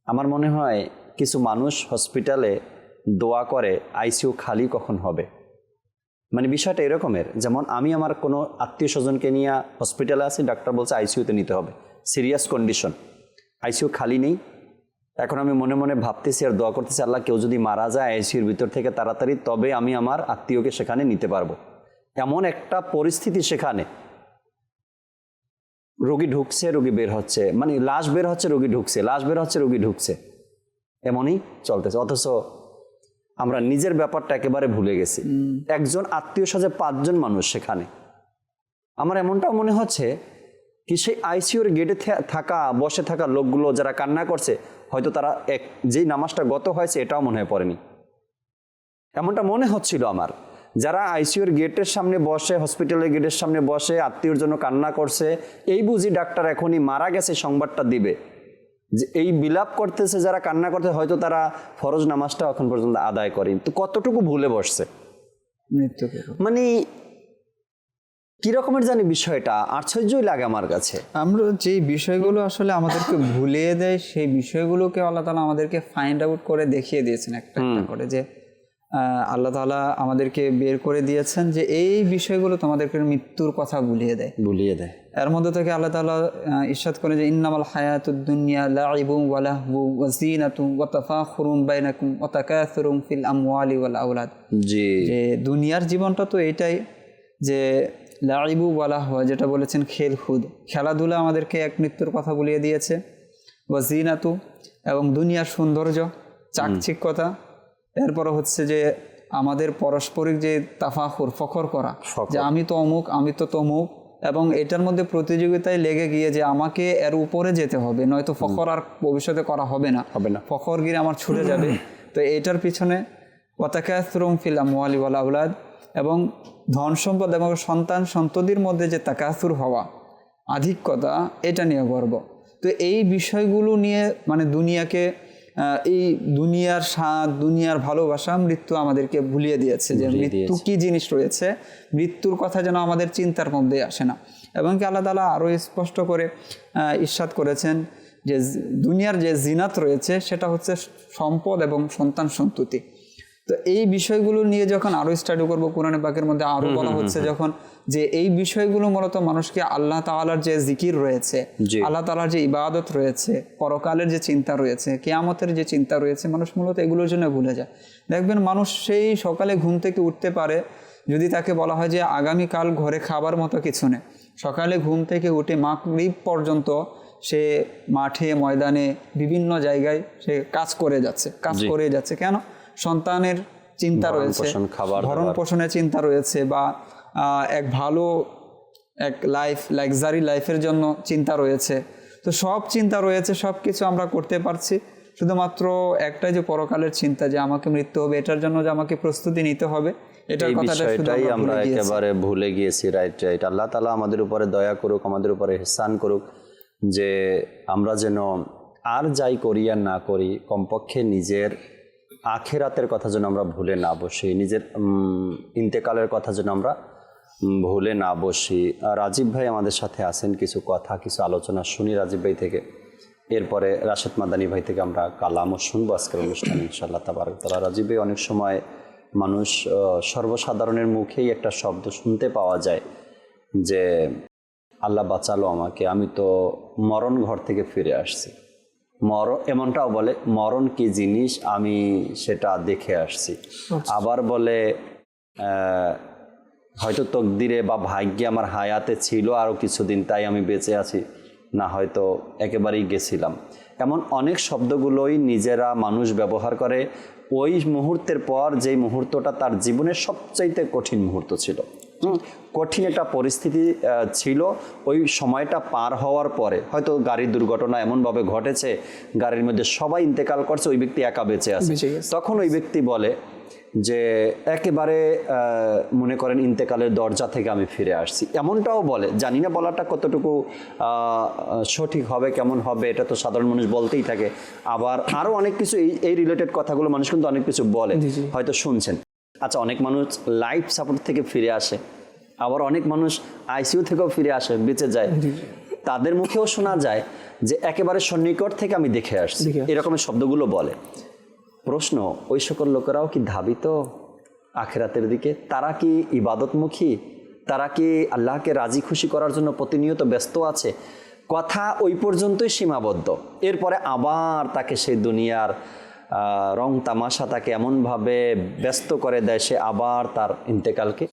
আমার মনে হয় কিছু মানুষ হসপিটালে দোয়া করে আইসিইউ খালি কখন হবে। মানে বিষয়টা এরকমের, যেমন আমি আমার কোনো আত্মীয় স্বজনকে নিয়ে হসপিটালে আছি, ডাক্তার বলছে আইসিইউতে নিতে হবে, সিরিয়াস কন্ডিশন, আইসিইউ খালি নেই। এখন আমি মনে মনে ভাবতেছি আর দোয়া করতেছি, আল্লাহ কেউ যদি মারা যায় আইসিইউর ভিতর থেকে তাড়াতাড়ি, তবে আমি আমার আত্মীয়কে সেখানে নিতে পারবো। এমন একটা পরিস্থিতি, সেখানে রোগী ঢুকছে, রোগী বের হচ্ছে, মানে লাশ বের হচ্ছে, রোগী ঢুকছে, লাশ বের হচ্ছে, রোগী ঢুকছে, এমনই চলতেছে। অথচ আমরা নিজের ব্যাপারটা একেবারে ভুলে গেছি। একজন আত্মীয় সাথে 5 জন মানুষ সেখানে। আমার এমনটাও মনে হচ্ছে কি সেই আইসিইউর গেটে বসে থাকা লোকগুলো যারা কান্না করছে, হয়তো তারা যেই নামাজটা গত হয়েছে এটাও মনে হয় পড়েনি, এমনটা মনে হচ্ছিল আমার। যারা আইসিইউর গেটের সামনে বসে, হসপিটালের গেটের সামনে বসে আত্মীয়র জন্য কান্না করছে, এই বুঝি ডাক্তার এখনই মারা গেছে সংবাদটা দিবে, যে এই বিলাপ করতেছে, যারা কান্না করতে, হয়তো তারা ফরজ নামাজটা এখন পর্যন্ত আদায় করেন। তো কতটুকু ভুলে বসছে মৃত্যুকে। মানে কিরকমের জানি বিষয়টা আশ্চর্যই লাগে আমার কাছে। আমরা যে বিষয়গুলো আসলে আমাদেরকে ভুলিয়ে দেয়, সেই বিষয়গুলোকে আল্লাহ তাআলা আমাদেরকে ফাইন্ড আউট করে দেখিয়ে দিয়েছেন একটা একটা করে, যে আল্লাহ তাআলা আমাদেরকে বের করে দিয়েছেন যে এই বিষয়গুলো তোমাদেরকে মৃত্যুর কথা ভুলিয়ে দেয়। এর মধ্যে থেকে আল্লাহ তাআলা ইরশাদ করে যে ইন্নামাল হায়াতুদ দুনিয়া লাইবুন ওয়া লাহবু ওয়া যিনাতুন ওয়া তাফাখুরুন বাইনাকুম ওয়া তাকাসুরুন ফিল আমওয়ালি ওয়াল আওলাদ। জি, যে দুনিয়ার জীবনটা তো এটাই, যে লাইবু ওয়া লাহবু, যেটা বলেছেন খেলকুদ, খেলাধুলা আমাদেরকে এক মৃত্যুর কথা বলিয়ে দিয়েছে। ওয়া যিনাতু, এবং দুনিয়ার সৌন্দর্য, চাকচিক্যতা। এরপর হচ্ছে যে আমাদের পারস্পরিক যে তাফাখুর, ফখর করা, যে আমি তো অমুক, আমি তো তমুক, এবং এটার মধ্যে প্রতিযোগিতায় লেগে গিয়ে যে আমাকে এর উপরে যেতে হবে, নয়তো ফখর আর ভবিষ্যতে করা হবে না, ফখরগিরি আমার ছুটে যাবে। তো এটার পিছনে ওয়া তাকাসুরুন ফিল আমওয়ালি ওয়াল আওলাদ, এবং ধন সম্পদ এবং সন্তান সন্ততির মধ্যে যে তাকাসুর হওয়া, আধিক্যতা, এটা নিয়ে গর্ব। তো এই বিষয়গুলো নিয়ে মানে দুনিয়াকে, এই দুনিয়ার স্বাদ, দুনিয়ার ভালোবাসা মৃত্যু আমাদেরকে ভুলিয়ে দিয়েছে, যে মৃত্যু কি জিনিস রয়েছে, মৃত্যুর কথা যেন আমাদের চিন্তার মধ্যে আসে না। এবং কি আল্লাহ তাআলা আরও স্পষ্ট করে ইরশাদ করেছেন যে দুনিয়ার যে জিনাত রয়েছে সেটা হচ্ছে সম্পদ এবং সন্তান সন্ততি। তো এই বিষয়গুলো নিয়ে যখন আরো স্টাডি করবো, কোরআনে পাকের মধ্যে আরো বলা হচ্ছে যখন যে এই বিষয়গুলো মূলত মানুষকে আল্লাহ তাআলার যে জিকির রয়েছে, জি। আল্লাহ তাআলার যে ইবাদত রয়েছে, পরকালের যে চিন্তা রয়েছে, কিয়ামতের যে চিন্তা রয়েছে, মানুষ মূলত এগুলোর জন্য ভুলে যায়। দেখবেন মানুষ সেই সকালে ঘুম থেকে উঠতে পারে, যদি তাকে বলা হয় যে আগামীকাল ঘরে খাবার মতো কিছু নেই, সকালে ঘুম থেকে উঠে মাগরিব পর্যন্ত সে মাঠে ময়দানে বিভিন্ন জায়গায় সে কাজ করে যাচ্ছে। কেন? সন্তানের চিন্তা ভরণ রয়েছে, পোষণ, খাবার ভরণ দাবার। পোষণের চিন্তা রয়েছে, বা এক ভালো এক লাক্সারি লাইফের জন্য চিন্তা রয়েছে। তো সব চিন্তা রয়েছে, সব কিছু আমরা করতে পারছি, শুধুমাত্র একটাই যে পরকালের চিন্তা, যে আমাকে মৃত্যু হবে, এটার জন্য যে আমাকে প্রস্তুতি নিতে হবে, এটার এই কথাটা শুধু বিষয়টাই আমরা আমরা ভুলে গিয়েছি। একেবারে ভুলে গিয়েছি। রাইট। আল্লাহ তাআলা আমাদের উপরে দয়া করুক, আমাদের উপরে ইহসান করুক, যে আমরা যেন আর যাই করি আর না করি, কমপক্ষে নিজের আখিরাতের কথা যেন আমরা ভুলে না বসি, নিজের ইন্তেকালের কথা যেন আমরা ভুলে না বসি। রাজীব ভাই আমাদের সাথে আছেন, কিছু কথা কিছু আলোচনা শুনি রাজীব ভাই থেকে, এরপরে রাশেদ মাদানী ভাই থেকে আমরা কালামও শুনবো আজকের অনুষ্ঠানে ইনশাআল্লাহ তাবারক তাআলা। রাজীব ভাই, অনেক সময় মানুষ সর্বসাধারণের মুখেই একটা শব্দ শুনতে পাওয়া যায় যে আল্লাহ বাঁচালো আমাকে, আমি তো মরণ ঘর থেকে ফিরে আসছি। এমনটাও বলে মরণ কি জিনিস আমি সেটা দেখে আসছি। আবার বলে হয়তো তকদিরে বা ভাগ্যে আমার হায়াতে ছিল আরও কিছুদিন, তাই আমি বেঁচে আছি, না হয়তো একেবারেই গেছিলাম। এমন অনেক শব্দগুলোই নিজেরা মানুষ ব্যবহার করে ওই মুহূর্তের পর, যেই মুহূর্তটা তার জীবনের সবচাইতে কঠিন মুহূর্ত ছিল, কঠিন একটা পরিস্থিতি ছিল। ওই সময়টা পার হওয়ার পরে হয়তো গাড়ির দুর্ঘটনা এমনভাবে ঘটেছে, গাড়ির মধ্যে সবাই ইন্তেকাল করছে, ওই ব্যক্তি একা বেঁচে আছে। তখন ওই ব্যক্তি বলে যে একেবারে মনে করেন ইন্তেকালের দরজা থেকে আমি ফিরে আসছি, এমনটাও বলে। জানি না বলাটা কতটুকু সঠিক হবে, কেমন হবে, এটা তো সাধারণ মানুষ বলতেই থাকে। আবার আরও অনেক কিছু এই রিলেটেড কথাগুলো মানুষ কিন্তু অনেক কিছু বলে, হয়তো শুনছেন। আচ্ছা, অনেক মানুষ লাইফ সাপোর্ট থেকে ফিরে আসে, আবার অনেক মানুষ আইসিইউ থেকেও ফিরে আসে, বেঁচে যায়। তাদের মুখেও শোনা যায় যে একেবারে সন্নিকট থেকে আমি দেখে আসছি, এরকমের শব্দগুলো বলে। প্রশ্ন, ওই সকল লোকেরাও কি ধাবিত আখিরাতের দিকে? তারা কি ইবাদতমুখী? তারা কি আল্লাহকে রাজি খুশি করার জন্য প্রতিনিয়ত ব্যস্ত আছে? কথা ওই পর্যন্তই সীমাবদ্ধ। এরপরে আবার তাকে সেই দুনিয়ার রং তামাশা তাকে এমনভাবে ব্যস্ত করে দেয়, সে আবার তার ইন্তেকালকে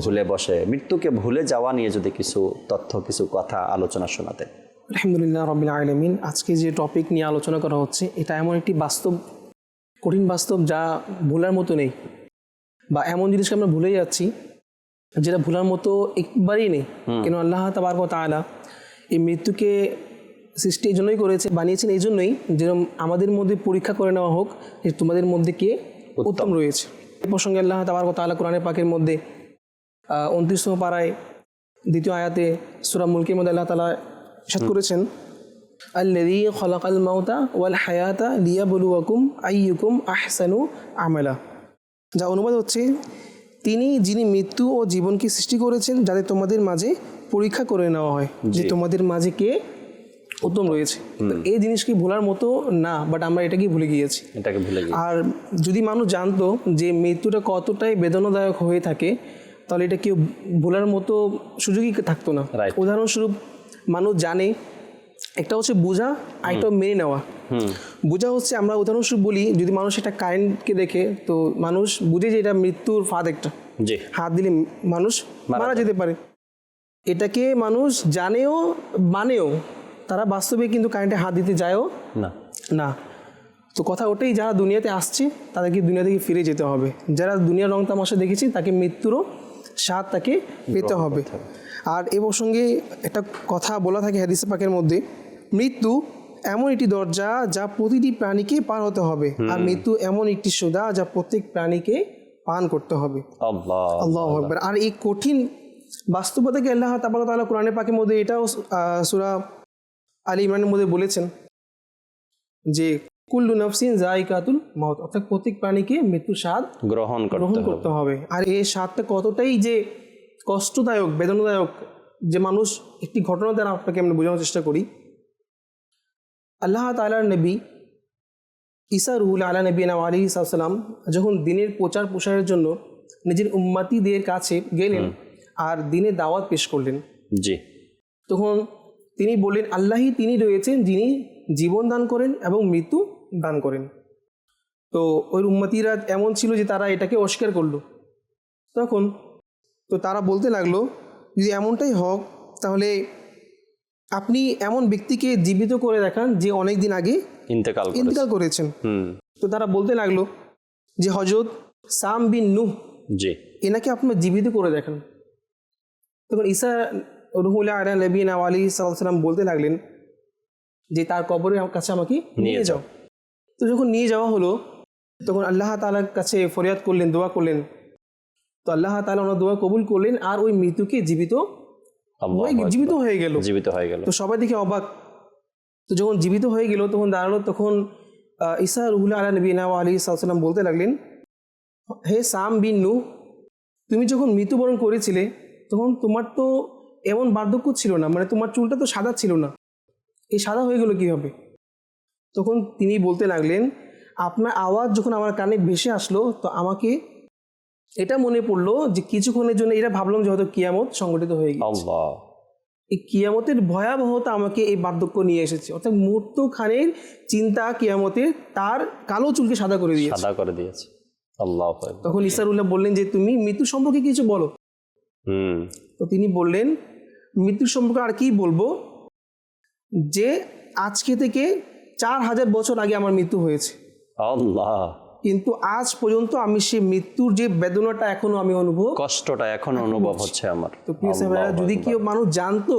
ভুলে বসে। মৃত্যুকে ভুলে যাওয়া নিয়ে যদি কিছু তথ্য, কিছু কথা আলোচনা শোনাতে। আলহামদুলিল্লাহ রাব্বিল আলামিন। আজকে যে টপিক নিয়ে আলোচনা করা হচ্ছে, এটা এমন একটি বাস্তব, কঠিন বাস্তব, যা ভুলার মতো নেই, বা এমন জিনিসকে আমরা ভুলে যাচ্ছি যেটা ভুলার মতো একবারই নেই। কেন আল্লাহ তাবারক ওয়া তাআলা এই মৃত্যুকে সৃষ্টি এই জন্যই করেছে, বানিয়েছেন এই জন্যই যেরকম আমাদের মধ্যে পরীক্ষা করে নেওয়া হোক যে তোমাদের মধ্যে কে উত্তম রয়েছে। এই প্রসঙ্গে আল্লাহ তাবারক ওয়া তাআলা কোরআনে পাকের মধ্যে 29তম পারায় 2য় আয়াতে সূরা মুলকের মধ্যে আল্লাহ তাআলা ইরশাদ করেছেন, আল্লাযী খালাকাল মাউতা ওয়াল হায়াতা লিয়াবলুয়াকুম আইয়ুকুম আহসানু আমালা, যা অনুবাদ হচ্ছে, যিনি মৃত্যু ও জীবনকে সৃষ্টি করেছেন যাতে তোমাদের মাঝে পরীক্ষা করে নেওয়া হয় যে তোমাদের মাঝে কে উত্তম রয়েছে। এই জিনিসকে ভোলার মতো না, বাট আমরা এটাকে ভুলে গিয়েছি। আর যদি মানুষ জানতো যে মৃত্যুটা কতটাই বেদনাদায়ক হয়ে থাকে, তাহলে এটা কেউ ভোলার মতো সুযোগই থাকতো না। উদাহরণস্বরূপ, মানুষ জানে, একটা হচ্ছে বোঝা, আরেকটা মেনে নেওয়া। বোঝা হচ্ছে, আমরা উদাহরণস্বরূপ বলি, যদি মানুষ একটা কারেন্টকে দেখে, তো মানুষ বুঝে যে এটা মৃত্যুর ফাঁদ, একটা হাত দিলে মানুষ মারা যেতে পারে। এটাকে মানুষ জানেও মানেও, তারা বাস্তবে কিন্তু কারেন্টে হাত দিতে যায়ও না। তো কথা ওটাই, যারা দুনিয়াতে আসছে তাদেরকে দুনিয়া থেকে ফিরে যেতে হবে। যারা দুনিয়ার রং তামাশা দেখেছে, তাকে মৃত্যুরও স্বাদ তাকে পেতে হবে। আর এ প্রসঙ্গে একটা কথা বলা থাকে হাদিস পাকের মধ্যে, মৃত্যু এমন একটি দরজা যা প্রতিটি প্রাণীকে পার হতে হবে, আর মৃত্যু এমন একটি সোদা যা প্রত্যেক প্রাণীকে পান করতে হবে। আল্লাহু আকবার। আর এই কঠিন বাস্তবতাকে আল্লাহ তাআলা কোরআনে পাকের মধ্যে এটাও সূরা আলী ইমরানের মধ্যে বলেছেন যে কুল্লু নাফসিন যায়িকাতুল মাউত, অর্থাৎ প্রত্যেক প্রাণীকে মৃত্যুর স্বাদ গ্রহণ করতে হবে। আর এই স্বাদটা কতটাই যে কষ্টদায়ক, বেদনাদায়ক, যে মানুষ একটি ঘটনা দ্বারা আপনাকে আমরা বোঝানোর চেষ্টা করি। আল্লাহ তাআলার নবী ঈসা রুহুল আলা নবীনা আলাইহিস সালাম যখন দিনের প্রচার প্রসারের জন্য নিজের উম্মতিদের কাছে গেলেন, আর দিনে দাওয়াত পেশ করলেন। জি। তখন তিনি বললেন, আল্লাহই তিনি রয়েছেন যিনি জীবন দান করেন এবং মৃত্যু দান করেন। তো ওই উম্মতিরা এমন ছিল যে তারা এটাকে অস্বীকার করলো। তখন তো তারা বলতে লাগলো, যদি এমনটাই হোক তাহলে আপনি এমন ব্যক্তিকে জীবিত করে দেখান যে অনেক দিন আগে ইন্তেকাল করেছেন। তো তারা বলতে লাগলো যে হযরত সাম বিন নূহ, জি, এনাকে আপনার জীবিত করে দেখান। তখন ঈসা রুহুল্লাহ আলা নবীনা আলাইহি সাল্লাম বলতে লাগলেন যে তার কবরের কাছে আমাকে নিয়ে যাও। তো যখন নিয়ে যাওয়া হলো তখন আল্লাহ তাআলার কাছে ফরিয়াদ করলেন, দোয়া করলেন। তো আল্লাহ তাআলা ওনার দোয়া কবুল করলেন আর ওই মৃত্যুকে জীবিত হয়ে গেল। তো সবাই দেখে অবাক। তো যখন জীবিত হয়ে গেল তখন দাঁড়ালো, তখন ঈসা রুহুল্লাহ আলা নবীনা আলাইহি সাল্লাম বলতে লাগলেন, হে সাম বিন নূহ, তুমি যখন মৃত্যুবরণ করেছিলে তখন তোমার তো এমন বার্ধক্য ছিল না, মানে তোমার চুলটা তো সাদা ছিল না, এই সাদা হয়ে গেল কীভাবে? তখন তিনি বলতে লাগলেন, আপনার আওয়াজ যখন আমার কানে ভেসে আসলো তো আমাকে এটা মনে পড়লো যে কিছুক্ষণের জন্য এটা ভাবলাম যে হয়তো কিয়ামত সংগঠিত হয়ে গেছে। এই কিয়ামতের ভয়াবহতা আমাকে এই বার্ধক্য নিয়ে এসেছে, অর্থাৎ মুহূর্তখানের চিন্তা কিয়ামতের তার কালো চুলকে সাদা করে দিয়েছে। তখন ইসারুল্লাহ বললেন যে তুমি মৃত্যু সম্পর্কে কিছু বলো। তো তিনি বললেন, মৃত্যুর সম্পর্কে আর কি বলবো, যে আজকে থেকে 4000 বছর আগে আমার মৃত্যু হয়েছে, কিন্তু আজ পর্যন্ত আমি সেই মৃত্যুর যে বেদনাটা এখনো আমি কষ্টটা এখনো অনুভব হচ্ছে আমার। তো প্রিয় সাহেবেরা, যদি কেউ মানুষ জানতো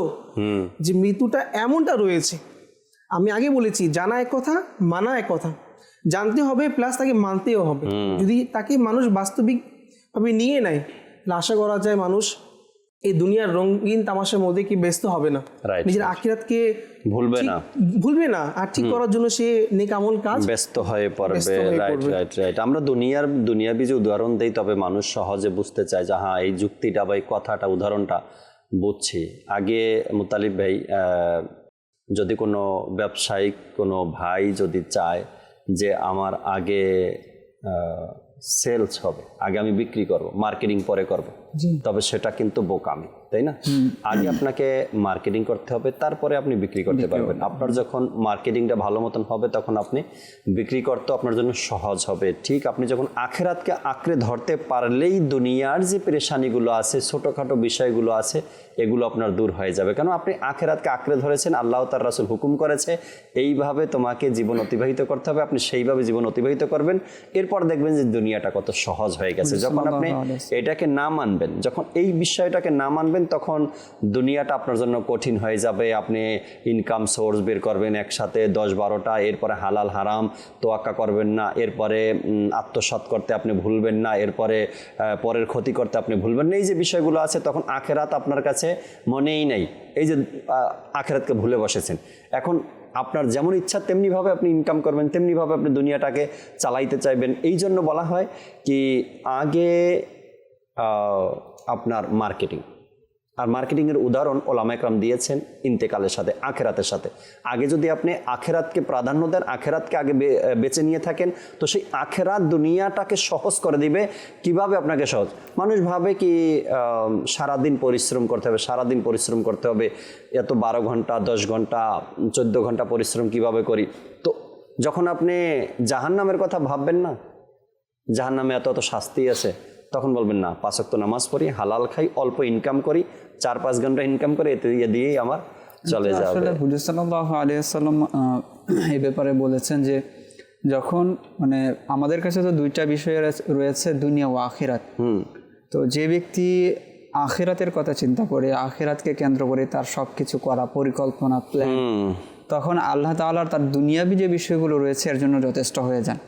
যে মৃত্যুটা এমনটা রয়েছে, আমি আগে বলেছি জানা এক কথা, মানা এক কথা, জানতে হবে প্লাস তাকে মানতেও হবে। যদি তাকে মানুষ বাস্তবিকভাবে নিয়ে নেয়, আশা করা যায় মানুষ এই দুনিয়ার রঙিন তামাশার মধ্যে কি ব্যস্ত হবে না, নিজের আখিরাতকে ভুলবে না, আর ঠিক করার জন্য সে নেক আমল কাজ ব্যস্ত হয়ে পড়বে। রাইট। আমরা দুনিয়াবি যে উদাহরণ দেই, তবে মানুষ সহজে বুঝতে চায় যে হ্যাঁ এই যুক্তিটা বা এই কথাটা, উদাহরণটা বুঝছি। আগে মুতালিব ভাই, যদি কোনো ব্যবসায়িক কোনো ভাই যদি চায় যে আমার আগে সেলস হবে, আগে আমি বিক্রি করব, মার্কেটিং পরে করব, তবে সেটা কিন্তু বোকামি, তাই না? আগে আপনাকে মার্কেটিং করতে হবে, তারপরে আপনি বিক্রি করতে পারবেন। আপনার যখন মার্কেটিংটা ভালো মতন হবে তখন আপনি বিক্রি করতে আপনার জন্য সহজ হবে। ঠিক আপনি যখন আখেরাতকে আঁকড়ে ধরতে পারলেই দুনিয়ার যে পেরেশানিগুলো আছে, ছোটোখাটো বিষয়গুলো আছে, এগুলো আপনার দূর হয়ে যাবে। কেন আপনি আখেরাতকে আঁকড়ে ধরেছেন, আল্লাহ তার রাসূল হুকুম করেছে এইভাবে তোমাকে জীবন অতিবাহিত করতে হবে, আপনি সেইভাবে জীবন অতিবাহিত করবেন। এরপর দেখবেন যে দুনিয়াটা কত সহজ হয়ে গেছে। যখন আপনি এটাকে না মানবেন, যখন এই বিষয়টাকে না মানবেন, তখন দুনিয়াটা আপনার জন্য কঠিন হয়ে যাবে। আপনি ইনকাম সোর্স বের করবেন একসাথে 10-12টা, এরপরে হালাল হারাম তোয়াক্কা করবেন না, এরপরে আত্মসাৎ করতে আপনি ভুলবেন না, এরপরে পরের ক্ষতি করতে আপনি ভুলবেন না। এই যে বিষয়গুলো আছে, তখন আখেরাত আপনার কাছে মনেই নাই। এই যে আখেরাতকে ভুলে বসেছেন। এখন আপনার যেমন ইচ্ছা তেমনিভাবে আপনি ইনকাম করবেন, তেমনিভাবে আপনি দুনিয়াটাকে চালাইতে চাইবেন। এই জন্য বলা হয় কি আগে আপনার মার্কেটিং, আর মার্কেটিংয়ের উদাহরণ ওলামা একরাম দিয়েছেন ইন্তেকালের সাথে, আখেরাতের সাথে। আগে যদি আপনি আখেরাতকে প্রাধান্য দেন, আখেরাতকে আগে বেছে নিয়ে থাকেন, তো সেই আখেরাত দুনিয়াটাকে সহজ করে দিবে। কিভাবে আপনাকে সহজ? মানুষ ভাবে কি সারাদিন পরিশ্রম করতে হবে, এত 12 ঘন্টা 10 ঘন্টা 14 ঘন্টা পরিশ্রম কিভাবে করি। তো যখন আপনি জাহান্নামের কথা ভাববেন না, জাহান্নামে এত শাস্তি আছে, তখন বলবেন না 5 ওয়াক্ত নামাজ পড়ি, হালাল খাই, অল্প ইনকাম করি, 4-5 ঘন্টা ইনকাম করে এতে দিয়েই আমার চলে যাবে। আসলে হুজুর সাল্লাল্লাহু আলাইহি ওয়াসাল্লাম এই ব্যাপারে বলেছেন যে যখন মানে আমাদের কাছে তো 2টা বিষয় রয়েছে, দুনিয়া ও আখিরাত। তো যে ব্যক্তি আখিরাতের কথা চিন্তা করে, আখিরাতকে কেন্দ্র করে তার সবকিছু করা, পরিকল্পনা, প্ল্যান, তখন আল্লাহ তাআলার তার দুনিয়াবি যে বিষয়গুলো রয়েছে এর জন্য যথেষ্ট হয়ে যান।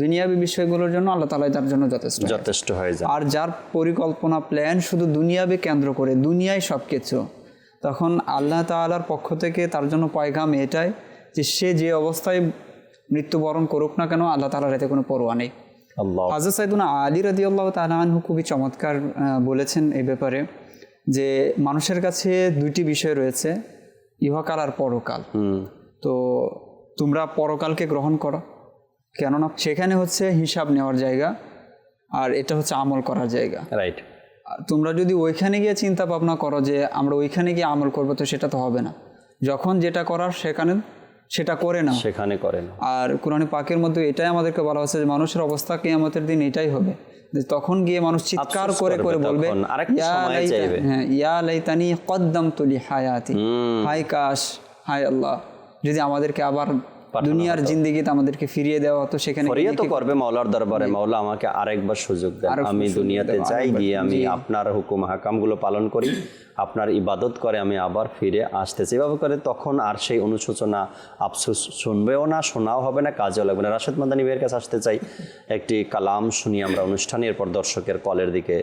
দুনিয়াবি বিষয়গুলোর জন্য আল্লাহ তাআলা তার জন্য যথেষ্ট হয়ে যায়। আর যার পরিকল্পনা, প্ল্যান শুধু দুনিয়াবি কেন্দ্র করে, দুনিয়ায় সব কিছু, তখন আল্লাহ তাআলার পক্ষ থেকে তার জন্য পয়গাম এটাই যে সে যে অবস্থায় মৃত্যুবরণ করুক না কেন, আল্লাহ তাআলার এতে কোনো পরোয়া নেই। হযরত সাইয়েদুনা আলী রাদিয়াল্লাহু তাআলা আনহু খুবই চমৎকার বলেছেন এই ব্যাপারে যে মানুষের কাছে 2টি বিষয় রয়েছে, ইহকাল আর পরকাল। তো তোমরা পরকালকে গ্রহণ করো, কেননা সেখানে হচ্ছে হিসাব নেওয়ার জায়গা, আর এটা হচ্ছে আমল করার জায়গা। রাইট। আর তোমরা যদি ওইখানে গিয়ে চিন্তা ভাবনা করো যে আমরা ওইখানে গিয়ে আমল করবো, তো সেটা তো হবে না। যখন যেটা করার সেখানে সেটা করে নাও। সেখানে করেন। আর কোরআনে পাকের মধ্যে এটাই আমাদেরকে বলা হচ্ছে যে মানুষের অবস্থা কিয়ামতের দিন এটাই হবে, যে তখন গিয়ে মানুষ চিৎকার আফসোস করে করবে করে বলবে, তখন, আরেকটু সময় চাইবে। হ্যাঁ, ইয়া লাইতানি কদ্দামতু লি হায়াতি, হায় কাশ, হায় আল্লাহ, যদি আমাদেরকে আবার দুনিয়ার জিন্দেগিতে আমাদেরকে ফিরিয়ে দেওয়া হতো। সেখানে ফরিয়াদ তো করবে মাওলার দরবারে, মাওলা আমাকে আরেকবার সুযোগ দেন, আমি দুনিয়াতে যাই, গিয়ে আমি আপনার হুকুম হাকামগুলো পালন করি, আপনার ইবাদত করে আমি আবার ফিরে আসতেছি। এভাবে করে তখন আর সেই অনুশোচনা আফসোস শুনবেও না, শোনাও হবে না, কাজেও লাগবে না। রাশেদ মাদানী ভাইয়ের কাছে আসতে চাই, একটি কালাম শুনি আমরা অনুষ্ঠানে, এরপর দর্শকের কলের দিকে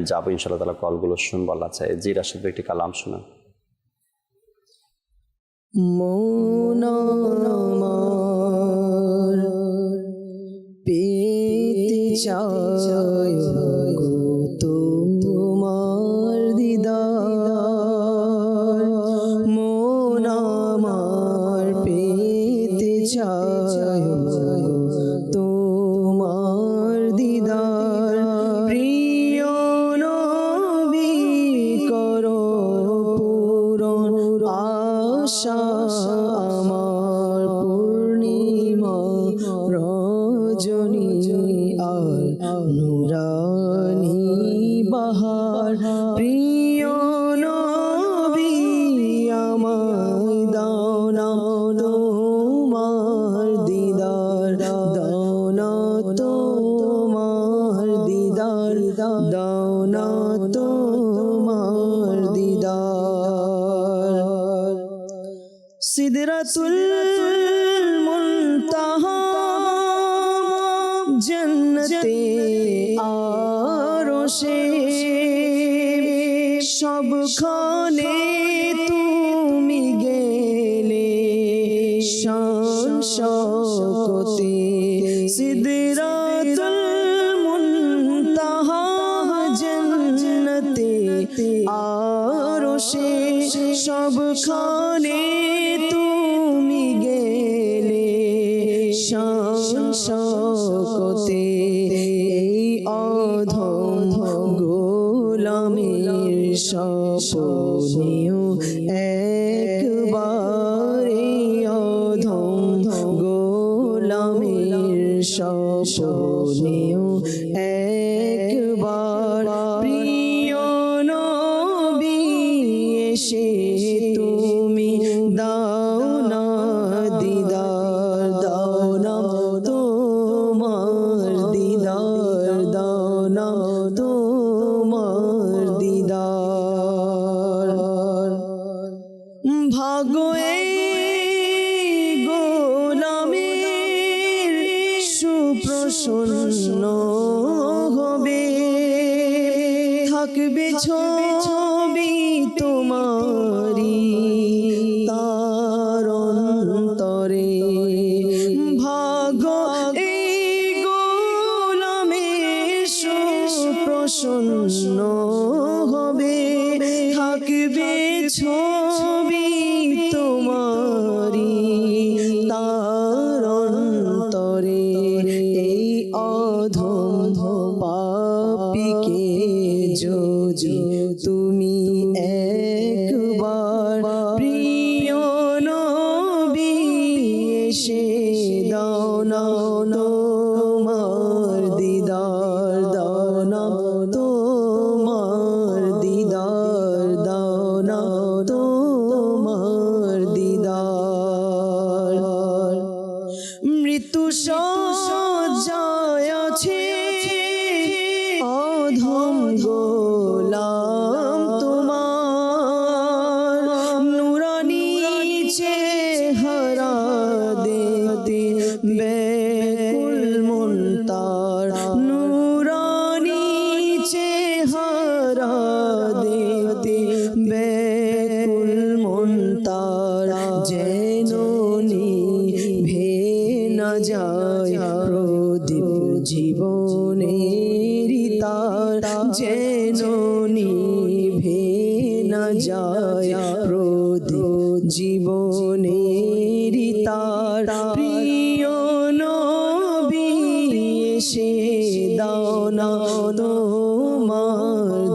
যাবো ইনশাআল্লাহ তাআলা, কলগুলো শুনবো আল্লাহ চাই। জি রাশেদ ভাই, একটি কালাম শোনান। মন আমার পেতে চায় গো তোমার দিদার, মন আমার পেতে চায় গো তোমার দিদার, প্রিয় নবী করো পূরণ আশা আমার, পূর্ণিমা রজনী আর নুরানি বাহার, প্রিয় নবী আমায় দাও না তোমার দিদার, দাও না তোমার দিদার, দাও না তোমার দিদার। সিদরাতুল মুনতাহা জান্নাতে আরশে, সবখানে তুমি গেলে শান শওকতে, সিদরাতুল মুনতাহা জান্নাতে আরশে, সবখানে তুমি গেলে শান শওকতে, এই অধম গোলামের স্বপ্নেও একবার, এই অধম গোলামের স্বপ্নেও একবার, প্রিয় নবী এসে তুমি দাও না দিদার, দাও না তোমার দিদার, দাও না তোমার দিদার। ভাগো এই গোলামের সুপ্রসন্ন হবে, থাকবে ছবি তোমারি তার অন্তরে, ভাগো এই গোলামের সুপ্রসন্ন হবে, থাকবে ছবি তোমারি তার অন্তরে, এই অধম পাপীকে যদি তুমি একবার, প্রিয় নবী এসে দাও না তোমার দিদার, দাও না তোমার দিদার, দাও না তোমার দিদার। মৃত্যু শয্যায় আছে অধম গোলাম তোমার, নুরানি চেহারা দেখতে ব্যাকুল মন তার, নুরানি চেহারা দেখতে ব্যাকুল মন তার, যেন নিভে না যায় প্রদীপ জীবনের তার, যেন নিভে না যায় প্রদীপ জীবনের তার, প্রিয় নবী এসে দাও না তোমার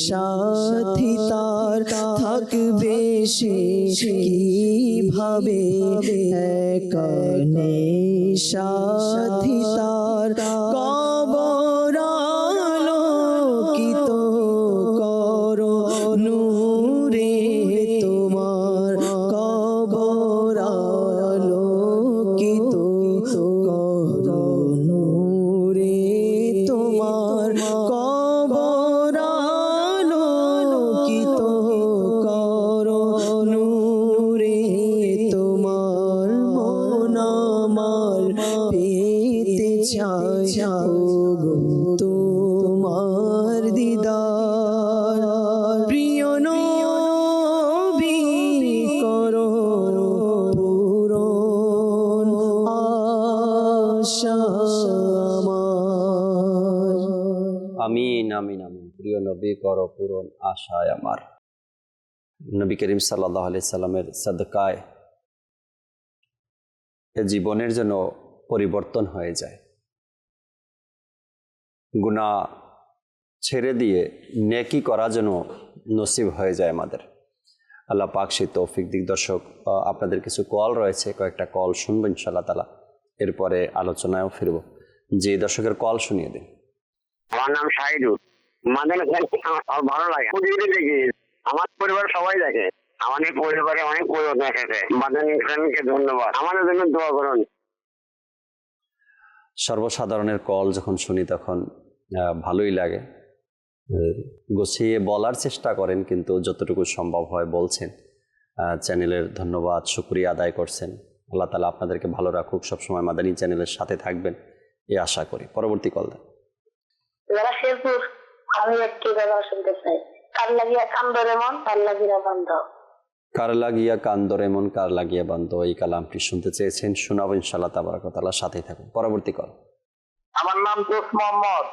সাথী তার থাকবে সে কিভাবে, একানে সাথী তার কবর আলোকিত করো নূরে তোমার, কবর আলোকিত করো নূরে তোমার, কবর আলোকিত করো নূরে তোমার। মন আমার পেতে চায় ওগো তোমার দিদার, প্রিয় নবী করো পূরণ আশা আমার। আমিন আমিন আমিন। প্রিয় নবী করো পূরণ আশায় আমার। নবী করিম সাল্লাল্লাহু আলাইহি সাল্লামের সাদকায় এ জীবনের জন্য পরিবর্তন হয়ে যায়। গুনাহ ছেড়ে দিয়ে নেকি করার জন্য নসিব হয়ে যায় আমাদের। আল্লাহ পাক সেই তৌফিক দিক। দর্শক, আপনাদের কিছু কল রয়েছে, কয়েকটা কল শুনবো ইনশাআল্লাহ তাআলা, এরপরে আলোচনায়ও ফিরব। যে দর্শকের কল শুনিয়ে দিন। আমার নাম শাহিদুল। মাদানী আমার ভালো লাগে, প্রতিদিন দেখি, আমার পরিবার সবাই দেখে, আমাদের পরিবারে অনেক পরিবর্তন এসেছে। মাদানী খানকে ধন্যবাদ, আমাদের জন্য দোয়া করুন। সর্বসাধারণের কল যখন শুনি তখন ভালোই লাগে। গুছিয়ে বলার চেষ্টা করেন, কিন্তু যতটুকু সম্ভব হয় বলছেন। চ্যানেলের ধন্যবাদ, শুকরিয়া আদায় করছেন। আল্লাহ তাআলা আপনাদেরকে ভালো রাখুক, সবসময় মাদানী চ্যানেলের সাথে থাকবেন এই আশা করি। পরবর্তী কল দেন। শেরপুর, আমি একটি গান শুনতে চাই। কার লাগিয়া কান্দরে মন, কার লাগিয়া বান্ধ। কার লাগিয়া কান্দরে মন, কার লাগিয়া বান্ধ, এই কালামটি শুনতে চেয়েছেন, শোনাবো ইনশাআল্লাহ তাবারাক ওয়া তাআলা, সাথেই থাকুন। পরবর্তী কল। আমার নাম তোস মোহাম্মদ।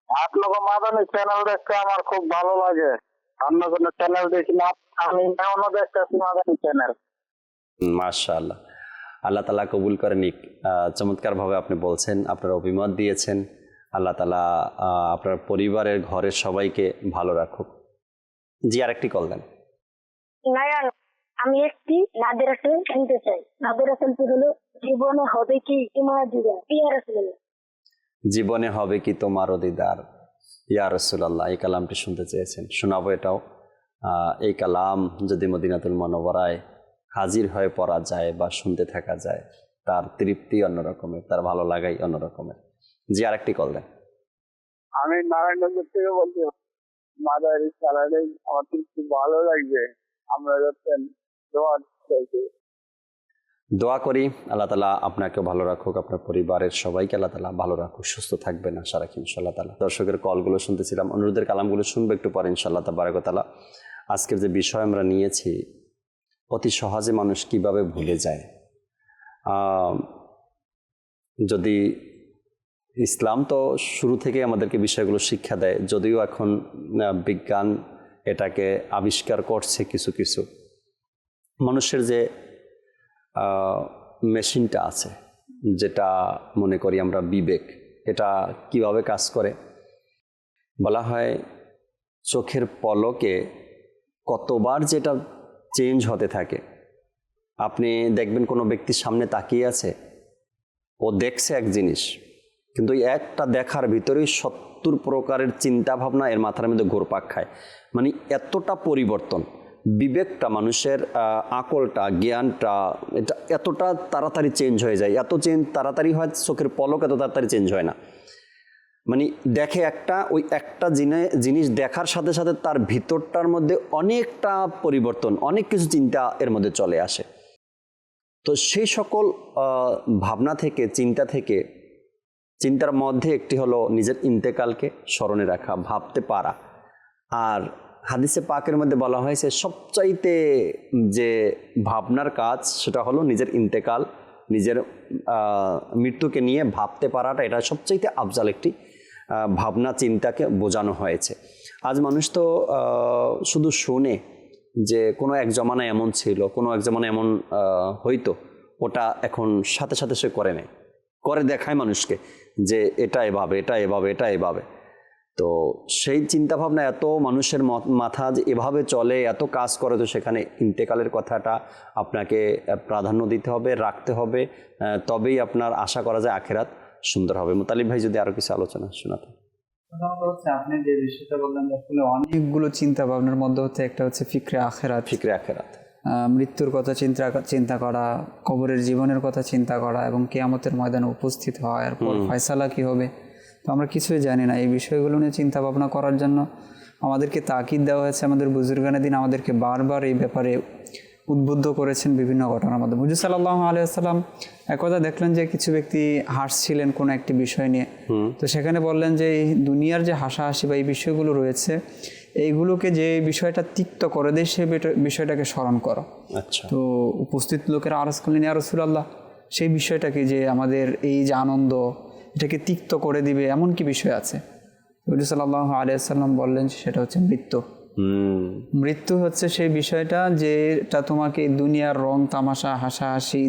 আপনাকে মাদানী চ্যানেল দেখতে আমার খুব ভালো লাগে। অন্য কোনো চ্যানেল দেখি না, আমি এমনও দেখতেছি মাদানী চ্যানেল। মাশাআল্লাহ, আল্লাহ তাআলা কবুল করে নিক। চমৎকারভাবে আপনি বলছেন, আপনার অভিমত দিয়েছেন। আল্লাহ তাআলা আপনার পরিবারের ঘরের সবাইকে ভালো রাখুক। জি, আরেকটি কল দেন। নয়ন, আমি একটি নাদের রাসূল শুনতে চাই। নাদের রাসূল হলো জীবনে হবে কি তোমার দিদার, ইয়া রাসূলুল্লাহ। জীবনে হবে কি তোমারও দিদার, ইয়া রাসূলুল্লাহ, এই কালামটি শুনতে চেয়েছেন, শোনাবো এটাও। এই কালাম যদি মদিনাতুল মুনাওয়ারায় হাজির হয়ে পড়া যায় বা শুনতে থাকা যায়, তার তৃপ্তি অন্যরকমের, তার ভালো লাগাই অন্যরকমের। জি, আরেকটি কল দেন। আমি নারায়ণগঞ্জ থেকে বলছি। মাদানী চ্যানেলে আমার খুব ভালো লাগছে। আমরা যাচ্ছেন দোয়া করি আল্লাহ তাআলা আপনাকে ভালো রাখুক, আপনার পরিবারের সবাইকে আল্লাহ তাআলা ভালো রাখুক, সুস্থ থাকবেন আশা রাখি ইনশাআল্লাহ তাআলা। দর্শকের কলগুলো শুনতেছিলাম, অনুরোধের কালামগুলো শুনবো একটু পরে ইনশাআল্লাহ তাবারাক ওয়া তাআলা। আজকের যে বিষয় আমরা নিয়েছি, অতি সহজে মানুষ কিভাবে ভুলে যায়। যদি ইসলাম তো শুরু থেকে আমাদেরকে বিষয়গুলো শিক্ষা দেয়, যদিও এখন বিজ্ঞান এটাকে আবিষ্কার করছে কিছু কিছু। মানুষের যে মেশিনটা আছে, যেটা মনে করি আমরা বিবেক, এটা কিভাবে কাজ করে বলা হয়, চোখের পলকে কতবার যেটা চেঞ্জ হতে থাকে। আপনি দেখবেন কোনো ব্যক্তির সামনে তাকিয়ে আছে, ও দেখছে এক জিনিস, কিন্তু একটা দেখার ভিতরেই 70 প্রকারের চিন্তা ভাবনা এর মাথার মধ্যে ঘুরপাক খায়। মানে এতটা পরিবর্তন, বিবেকটা, মানুষের আকলটা, জ্ঞানটা, এটা এতটা তাড়াতাড়ি চেঞ্জ হয়ে যায়। এত তাড়াতাড়ি হয়, চোখের পলক এত তাড়াতাড়ি চেঞ্জ হয় না। মানে দেখে ওই একটা জিনিস দেখার সাথে সাথে তার ভিতরটার মধ্যে অনেকটা পরিবর্তন, অনেক কিছু চিন্তা এর মধ্যে চলে আসে। তো সেই সকল ভাবনা থেকে, চিন্তা থেকে, চিন্তার মধ্যে একটি হলো নিজের ইন্তেকালকে স্মরণে রাখা, ভাবতে পারা। আর হাদিসে পাকের মধ্যে বলা হয়েছে সবচাইতে যে ভাবনার কাজ সেটা হলো নিজের ইন্তেকাল, নিজের মৃত্যুকে নিয়ে ভাবতে পারাটা, এটা সবচাইতে আফজাল একটি ভাবনা, চিন্তাকে বোঝানো হয়েছে। আজ মানুষ তো শুধু শোনে যে কোনো এক জমানায় এমন ছিল, কোনো এক জমানায় এমন হইতো, ওটা এখন সাথে সাথে সে করে নেয়, করে দেখায় মানুষকে যে এটা এভাবে, এটা এভাবে, এটা এভাবে। তো সেই চিন্তাভাবনা এত মানুষের মাথা যে এভাবে চলে, এত কাজ করে, তো সেখানে ইন্তেকালের কথাটা আপনাকে প্রাধান্য দিতে হবে, রাখতে হবে, তবেই আপনার আশা করা যায় আখেরাত সুন্দর হবে। মুতালিব ভাই যদি আরও কিছু আলোচনা শোনাতেন। আপনি যে বিষয়টা বললেন, আসলে অনেকগুলো চিন্তা ভাবনার মধ্যে হচ্ছে একটা হচ্ছে ফিকরে আখেরাত। ফিকরে আখেরাত, মৃত্যুর কথা চিন্তা করা, কবরের জীবনের কথা চিন্তা করা, এবং কিয়ামতের ময়দানে উপস্থিত হওয়া, এরপর ফয়সালা কি হবে, তো আমরা কিছুই জানি না। এই বিষয়গুলো নিয়ে চিন্তা ভাবনা করার জন্য আমাদেরকে তাকিদ দেওয়া হয়েছে। আমাদের বুজুর্গানে দিন আমাদেরকে বারবার এই ব্যাপারে উদ্বুদ্ধ করেছেন বিভিন্ন ঘটনার মধ্যে। হুজুর সাল্লাল্লাহু আলাইহি ওয়াসাল্লাম একদা দেখলেন যে কিছু ব্যক্তি হাসছিলেন কোনো একটি বিষয় নিয়ে, তো সেখানে বললেন যে এই দুনিয়ার যে হাসাহাসি বা এই বিষয়গুলো রয়েছে, এইগুলোকে যে বিষয়টা তিক্ত করে দেয় সে বিষয়টাকে স্মরণ করো। আচ্ছা। তো উপস্থিত লোকেরা আরজ করলেন, ইয়া রাসূলুল্লাহ, সেই বিষয়টাকে যে আমাদের এই যে আনন্দ, এটাকে তিক্ত করে দিবে এমন কি বিষয় আছে? হুজুর সাল্লাল্লাহু আলাইহি ওয়াসাল্লাম বললেন সেটা হচ্ছে মৃত্যু। মৃত্যু হচ্ছে সেই বিষয়টা যেটা তোমাকে দুনিয়ার রং তামাশা, হাসাহাসি,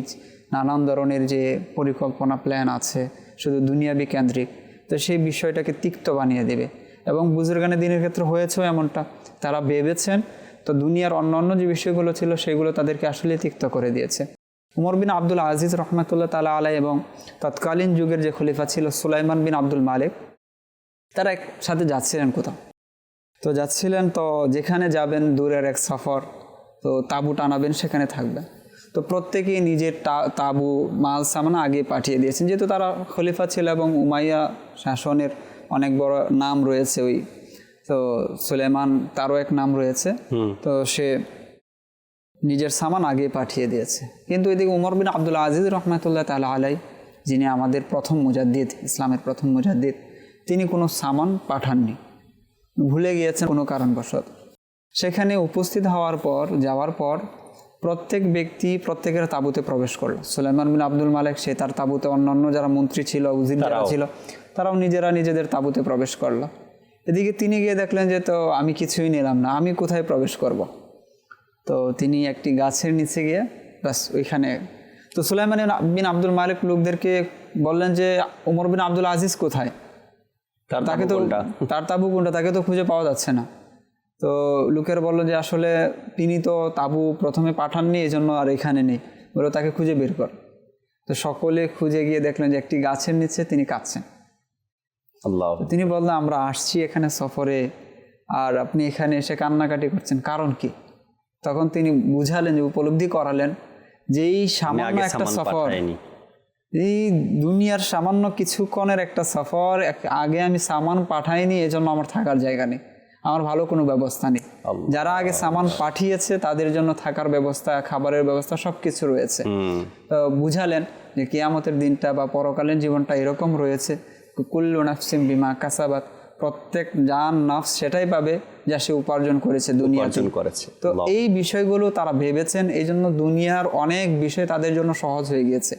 নানান ধরনের যে পরিকল্পনা প্ল্যান আছে শুধু দুনিয়াবি কেন্দ্রিক, তো সেই বিষয়টাকে তিক্ত বানিয়ে দেবে। এবং বুজুর্গানে দিনের ক্ষেত্রে হয়েছেও এমনটা, তারা ভেবেছেন তো দুনিয়ার অন্যান্য যে বিষয়গুলো ছিল সেগুলো তাদেরকে আসলে তিক্ত করে দিয়েছে। উমর বিন আব্দুল আজিজ রহমতুল্লাহ তাআলা আলাই এবং তৎকালীন যুগের যে খলিফা ছিল সুলাইমান বিন আব্দুল মালিক, তারা একসাথে যাচ্ছিলেন কোথাও, তো যাচ্ছিলেন, তো যেখানে যাবেন দূরের এক সফর, তো তাঁবু টানাবেন, সেখানে থাকবেন। তো প্রত্যেকেই নিজের তাঁবু মাল সামান আগে পাঠিয়ে দিয়েছেন, যেহেতু তারা খলিফা ছিল এবং উমাইয়া শাসনের অনেক বড় নাম রয়েছে ওই, তো সুলেমান তারও এক নাম রয়েছে, তো সে নিজের সামান আগে পাঠিয়ে দিয়েছে। কিন্তু এদিকে উমর বিন আব্দুল আজিজ রহমতুল্লাহ তাআলা আলাই, যিনি আমাদের প্রথম মুজাদ্দিদ, ইসলামের প্রথম মুজাদ্দিদ, তিনি কোনো সামান পাঠাননি, ভুলে গিয়েছেন কোনো কারণবশত। সেখানে উপস্থিত যাওয়ার পর প্রত্যেক ব্যক্তি প্রত্যেকের তাঁবুতে প্রবেশ করলো। সুলাইমান বিন আব্দুল মালিক সে তার তাঁবুতে, অন্যান্য যারা মন্ত্রী ছিল, উজির যারা ছিল, তারাও নিজেদের তাঁবুতে প্রবেশ করলো। এদিকে তিনি গিয়ে দেখলেন যে তো আমি কিছুই নিলাম না, আমি কোথায় প্রবেশ করব। তো তিনি একটি গাছের নিচে গিয়ে বাস ওইখানে, তো সুলাইমান বিন আব্দুল মালিক লোকদেরকে বললেন যে ওমর বিন আব্দুল আজিজ কোথায়, তাকে তো তার তাঁবু কোনটা, তাকে তো খুঁজে পাওয়া যাচ্ছে না। তো লোকের বললো যে আসলে তিনি তো তাঁবু প্রথমে পাঠাননি, এই জন্য আর এখানে নেই, বলে তাকে খুঁজে বের কর। তো সকলে খুঁজে গিয়ে দেখলেন যে একটি গাছের নিচে তিনি কাঁদছেন। আল্লাহ। তিনি বললেন আমরা আসছি এখানে সফরে, আর আপনি এখানে এসে কান্নাকাটি করছেন, কারণ কি? তখন তিনি বুঝালেন, যে উপলব্ধি করালেন যে এই সামান্য একটা সফর, এই দুনিয়ার সামান্য কিছুক্ষণের একটা সফর, আগে আমি সামান পাঠাইনি, এজন্য আমার থাকার জায়গা নেই, আমার ভালো কোনো ব্যবস্থা নেই। যারা আগে সামান পাঠিয়েছে তাদের জন্য থাকার ব্যবস্থা, খাবারের ব্যবস্থা সবকিছু রয়েছে। তো বুঝালেন যে কিয়ামতের দিনটা বা পরকালীন জীবনটা এরকম রয়েছে, কুল্লু নাফসিন বিমা কাসাবাত, প্রত্যেক জান নফস সেটাই পাবে যা সে উপার্জন করেছে দুনিয়াতে। তো এই বিষয়গুলো তারা ভেবেছেন, এই জন্য দুনিয়ার অনেক বিষয় তাদের জন্য সহজ হয়ে গিয়েছে।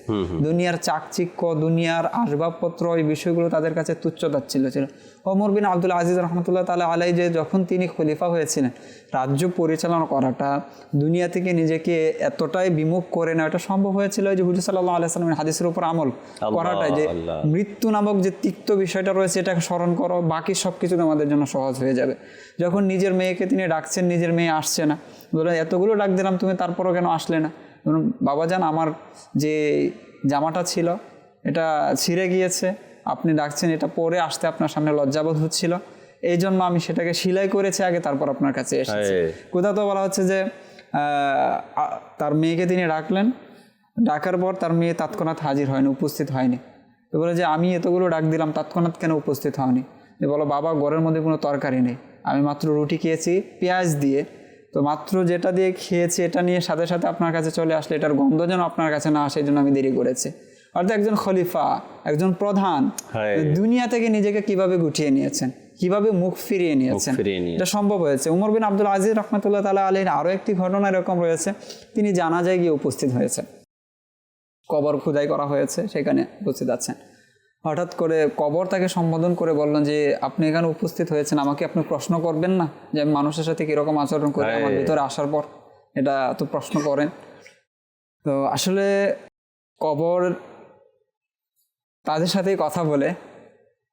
দুনিয়ার চাকচিক্য, দুনিয়ার আসবাবপত্র, এই বিষয়গুলো তাদের কাছে তুচ্ছতাচ্ছিল্য ছিল। ওমর বিন আব্দুল আজিজ রহমতুল্লাহ তাআলা আলাই যে যখন তিনি খলিফা হয়েছিলেন, রাজ্য পরিচালনা করাটা, দুনিয়া থেকে নিজেকে এতটাই বিমুখ করে নেওয়া, এটা সম্ভব হয়েছিল যে হুজুর সাল্লাল্লাহু আলাইহি ওয়াসাল্লামের হাদিসের উপর আমল করাটাই, যে মৃত্যু নামক যে তিক্ত বিষয়টা রয়েছে এটাকে স্মরণ করো, বাকি সব কিছু আমাদের জন্য সহজ হয়ে যাবে। যখন নিজের মেয়েকে তিনি ডাকছেন, নিজের মেয়ে আসছে না, বলে এতগুলো ডাক দিলাম তুমি তারপরও কেন আসলে না? বাবা যান, আমার যে জামাটা ছিল এটা ছিঁড়ে গিয়েছে, আপনি ডাকছেন, এটা পরে আসতে আপনার সামনে লজ্জাবোধ হচ্ছিল, এই জন্য আমি সেটাকে সেলাই করেছি আগে, তারপর আপনার কাছে এসেছি। কোথাও তো বলা হচ্ছে যে তার মেয়েকে তিনি ডাকলেন, ডাকার পর তার মেয়ে তৎক্ষণাৎ হাজির হয়নি, উপস্থিত হয়নি। তো বলে যে আমি এতগুলো ডাক দিলাম, তৎক্ষণাৎ কেন উপস্থিত হয়নি? যে বলো বাবা, ঘরের মধ্যে কোনো তরকারি নেই, আমি মাত্র রুটি খেয়েছি পেঁয়াজ দিয়ে, তো মাত্র যেটা দিয়ে খেয়েছি এটা নিয়ে সাথে সাথে আপনার কাছে চলে আসলে এটার গন্ধ যেন আপনার কাছে না আসে, এই জন্য আমি দেরি করেছি। অর্থাৎ একজন খলিফা, একজন প্রধান দুনিয়া থেকে নিজেকে কিভাবে গুটিয়ে নিয়েছেন, কিভাবে মুখ ফিরিয়ে নিয়েছেন, এটা সম্ভব হয়েছে। উমর বিন আব্দুল আজিজ রহমতুল্লাহ তাআলা আলাইহির আরও একটি ঘটনা এরকম রয়েছে, তিনি জানাজায় গিয়ে উপস্থিত হয়েছেন, কবর খোদাই করা হয়েছে, সেখানে উপস্থিত আছেন। হঠাৎ করে কবর তাকে সম্বোধন করে বললেন যে আপনি এখানে উপস্থিত হয়েছেন, আমাকে আপনি প্রশ্ন করবেন না যে আমি মানুষের সাথে কীরকম আচরণ করি আমার ভিতরে আসার পর, এটা তো প্রশ্ন করেন। তো আসলে কবর তাদের সাথেই কথা বলে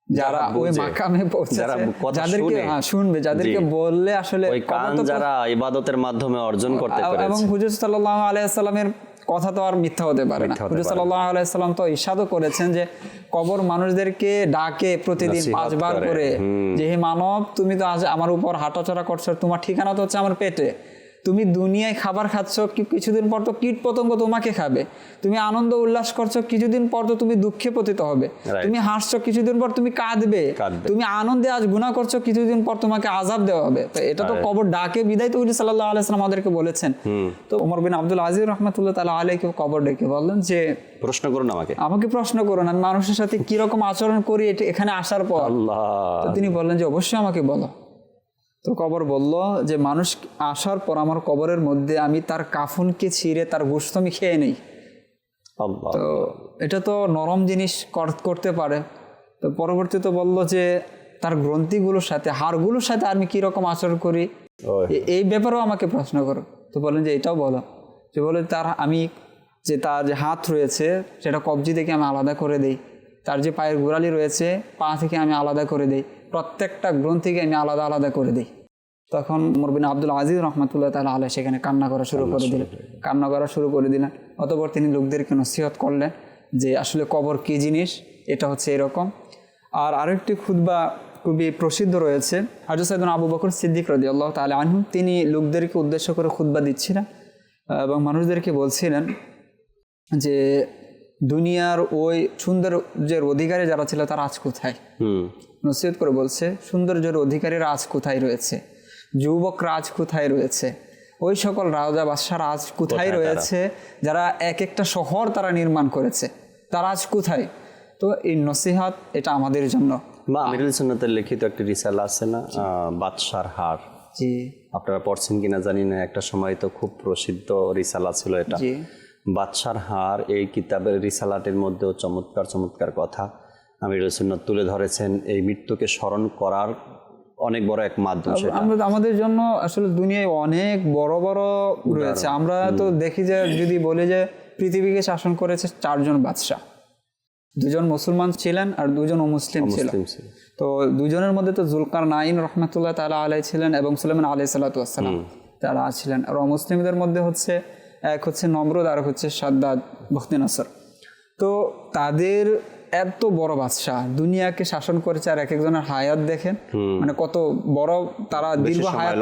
যারা ওই বুঝে, মাকামে যারা পৌঁছেছে, কথা যাদেরকে শুনে, শুনবে, যাদেরকে জি, বললে আসলে ওই কান কবর তো- যারা ইবাদতের মাধ্যমে অর্জন করতে এবং পেরেছে। হুজুর সাল্লাল্লাহু আলাইহি সাল্লামের কথা তো আর মিথ্যা হতে পারে না। মিথ্যা হতে হুজুর পারে না। সাল্লাল্লাহু আলাইহি সাল্লাম তো ইরশাদও করেছেন যে কবর মানুষদেরকে ডাকে প্রতিদিন নসিহত 5 বার করে। করে, যে হে মানব, তুমি তো আজ আমার উপর হাঁটাচলা করছো, তোমার ঠিকানা তো হচ্ছে আমার পেটে, তুমি দুনিয়ায় খাবার খাচ্ছ, কিছুদিন পর তো কীট পতঙ্গ তোমাকে খাবে, তুমি আনন্দ উল্লাস করছো, কিছুদিন পর তো তুমি দুঃখে পতিত হবে, Right. তুমি হাসছো, কিছুদিন পর তুমি কাঁদবে, তুমি আনন্দে আজ গুনাহ করছো, কিছুদিন পর তোমাকে আযাব দেওয়া হবে। তো এটা তো কবর ডাকে বিদায় তো হুজুর সাল্লাল্লাহু আলাইহি ওয়াসাল্লাম আমাদেরকে বলেছেন। তো ওমর বিন আব্দুল আজিজ রাহমাতুল্লাহ তাআলা আলাইহি কবর ডেকে বললেন যে প্রশ্ন করুন আমাকে। আমাকে প্রশ্ন করুন, আমি মানুষের সাথে কি রকম আচরণ করি এখানে আসার পর। আল্লাহ, তো তিনি বললেন যে অবশ্যই আমাকে বলো। তো কবর বলল যে মানুষ আসার পর আমার কবরের মধ্যে আমি তার কাফনকে ছিঁড়ে তার গোশত আমি খেয়ে নেই। আল্লাহ, তো এটা তো নরম জিনিস করতে পারে। তো পরবর্তীতে বলল যে তার গ্রন্থিগুলোর সাথে, হাড়গুলোর সাথে আমি কি রকম আচরণ করি, এই ব্যাপারেও আমাকে প্রশ্ন করো। তো বলেন যে এটাও বলো। যে বলে তার আমি যে তার যে হাত রয়েছে সেটা কবজি থেকে আমি আলাদা করে দেই, তার যে পায়ের গোড়ালি রয়েছে পা থেকে আমি আলাদা করে দিই, প্রত্যেকটা গ্রন্থিকে আমি আলাদা আলাদা করে দিই। তখন ওমর বিন আব্দুল আজিজ রহমাতুল্লাহ তাআলা আলাইহি সেখানে কান্না করা শুরু করে দিলেন। অতঃপর তিনি লোকদেরকে নসিহত করলেন যে আসলে কবর কী জিনিস, এটা হচ্ছে এরকম। আর আরেকটি খুতবা খুবই প্রসিদ্ধ রয়েছে, হযরত সাইয়েদনা আবু বকর সিদ্দিক রাদিয়াল্লাহু তাআলা আনহু, তিনি লোকদেরকে উদ্দেশ্য করে খুতবা দিচ্ছিলেন এবং মানুষদেরকে বলছিলেন যে দুনিয়ার ওই সৌন্দর্যের অধিকারী যারা ছিল তারা আজ কোথায়। নসিহত করে বলছে সৌন্দর্যের অধিকারীরা আজ কোথায় রয়েছে, যুবকরা আজ কোথায় রয়েছে, ওই সকল রাজা বাদশারা আজ কোথায় রয়েছে, যারা এক একটা শহর তারা নির্মাণ করেছে, তারা আজ কোথায়। তো এই নসিহত এটা আমাদের জন্য। মা আমিরুল সুন্নাতের লিখিত একটি রিসালা আছে না, বাদশার হার, জি আপনারা পড়ছেন কিনা জানি না, একটা সময় তো খুব প্রসিদ্ধ রিসালা ছিল এটা। জি বাদশার হার এই কিতাবের রিসালাটির মধ্যেও চমৎকার চমৎকার কথা আমিরুল সুন্নাত তুলে ধরেছেন। এই মৃত্যুকে স্মরণ করার অনেক বড় এক মাধ্যম সেটা। আমরা আমাদের জন্য আসলে দুনিয়ায় অনেক বড় বড় রয়েছে। আমরা তো দেখি যে যদি বলি যে পৃথিবীকে শাসন করেছে 4 জন বাদশা, 2 জন মুসলমান ছিলেন আর 2 জন অমুসলিম ছিল। তো 2 জনের মধ্যে তো জুলকারনাইন রহমাতুল্লাহ তাআলা আলাইহি ছিলেন এবং সুলাইমান আলাইহিস সালাতু ওয়াস সালাম তারা ছিলেন। আর অমুসলিমদের মধ্যে হচ্ছে এক হচ্ছে নমরুদ আর হচ্ছে শাদ্দাদ বখতি নসর। তো তাদের এত বড় বাদশাহ দুনিয়াকে শাসন করেছে, আর এক একজনের হায়াত দেখেন, মানে কত বড় তারা দীর্ঘ হায়াত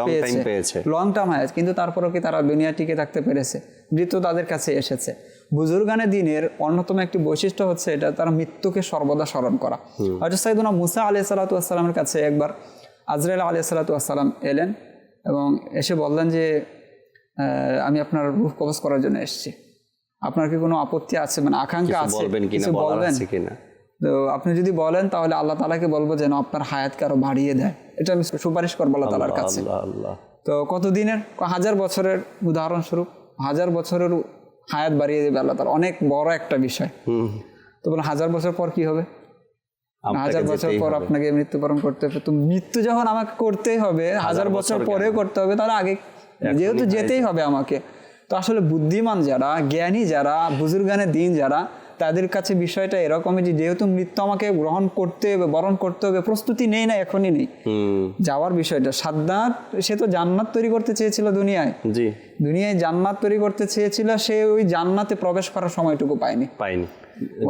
পেয়েছে, লং টার্ম হায়াত, কিন্তু তারপরেও কি তারা দুনিয়া টিকে থাকতে পেরেছে, মৃত্যু তাদের কাছে এসেছে। বুজুর্গানে দিনের অন্যতম একটি বৈশিষ্ট্য হচ্ছে এটা, তারা মৃত্যুকে সর্বদা স্মরণ করা। হযরত সাইয়েদনা মুসা আলাইহিস সালাতু ওয়াস সালামের কাছে একবার আজরাইল আলাইহিস সালাতু ওয়াস সালাম এলেন এবং এসে বললেন যে আমি আপনার রূহ কবজ করার জন্য এসেছি, আপনার কি কোনো আপত্তি আছে, মানে আকাঙ্ক্ষা আছে, কিছু বলবেন? তো আপনি যদি বলেন তাহলে আল্লাহ তাআলাকে বলবো যেন আপনার হায়াতকে আরো বাড়িয়ে দেয়, এটা আমি সুপারিশ করবো আল্লাহ তাআলার কাছে। তো কতদিনের, 1000 বছরের, উদাহরণস্বরূপ 1000 বছরের হায়াত বাড়িয়ে দেবে আল্লাহ তাআলা, অনেক বড় একটা বিষয়। তো বলেন 1000 বছর পর কি হবে? 1000 বছর পর আপনাকে মৃত্যুবরণ করতে হবে। তো মৃত্যু যখন আমাকে করতেই হবে, 1000 বছর পরেও করতে হবে, তাহলে আগে যেহেতু যেতেই হবে আমাকে। তো আসলে বুদ্ধিমান যারা, জ্ঞানী যারা, বুজুর্গানে দিন যারা, তাদের কাছে বিষয়টা এরকমই যে যেহেতু মৃত্যু আমাকে গ্রহণ করতে হবে, বরণ করতে হবে, প্রস্তুতি নেই না, এখনই নেই যাওয়ার বিষয়টা। সাদ্দাত সে তো জান্নাত তৈরি করতে চেয়েছিল দুনিয়ায় জান্নাত তৈরি করতে চেয়েছিল, সে ওই জান্নাতে প্রবেশ করার সময়টুকু পায়নি।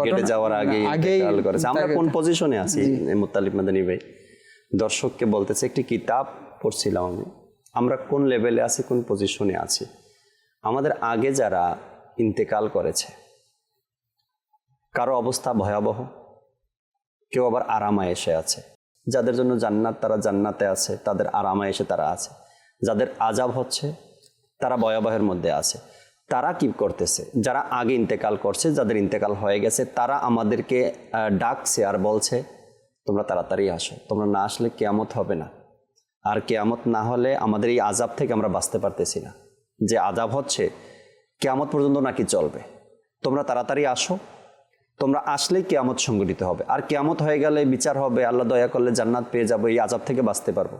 গেটে যাওয়ার আগেই ইন্তেকাল করেছে। আমরা কোন পজিশনে আছি মুত্তালিব মাদানী ভাই? দর্শককে বলতেছে, একটি কিতাব পড়ছিলাম আমি, আমরা কোন লেভেলে আছি, কোন পজিশনে আছি। আমাদের আগে যারা ইন্তেকাল করেছে কারো অবস্থা ভয়াবহ, কেউ আবার আরামায়েশে আছে, যাদের জন্য জান্নাত তারা জান্নাতে আছে, তাদের আরামায়েশে তারা আছে, যাদের আযাব হচ্ছে তারা ভয়াবহের মধ্যে আছে। তারা কি করতেছে? যারা আগে ইন্তেকাল করছে, যাদের ইন্তেকাল হয়ে গেছে, তারা আমাদেরকে ডাকছে আর বলছে তোমরা তাড়াতাড়ি আসো, তোমরা না আসলে কিয়ামত হবে না, আর কিয়ামত না হলে আমাদের এই আযাব থেকে আমরা বাঁচতে পারতেছি না, যে আযাব হচ্ছে কিয়ামত পর্যন্ত নাকি চলবে, তোমরা তাড়াতাড়ি আসো, তোমরা আসলেই কিয়ামত সংঘটিত হবে, আর কিয়ামত হয়ে গেলে বিচার হবে, আল্লাহ দয়া করলে জান্নাত পেয়ে যাবো, এই আযাব থেকে বাঁচতে পারবো।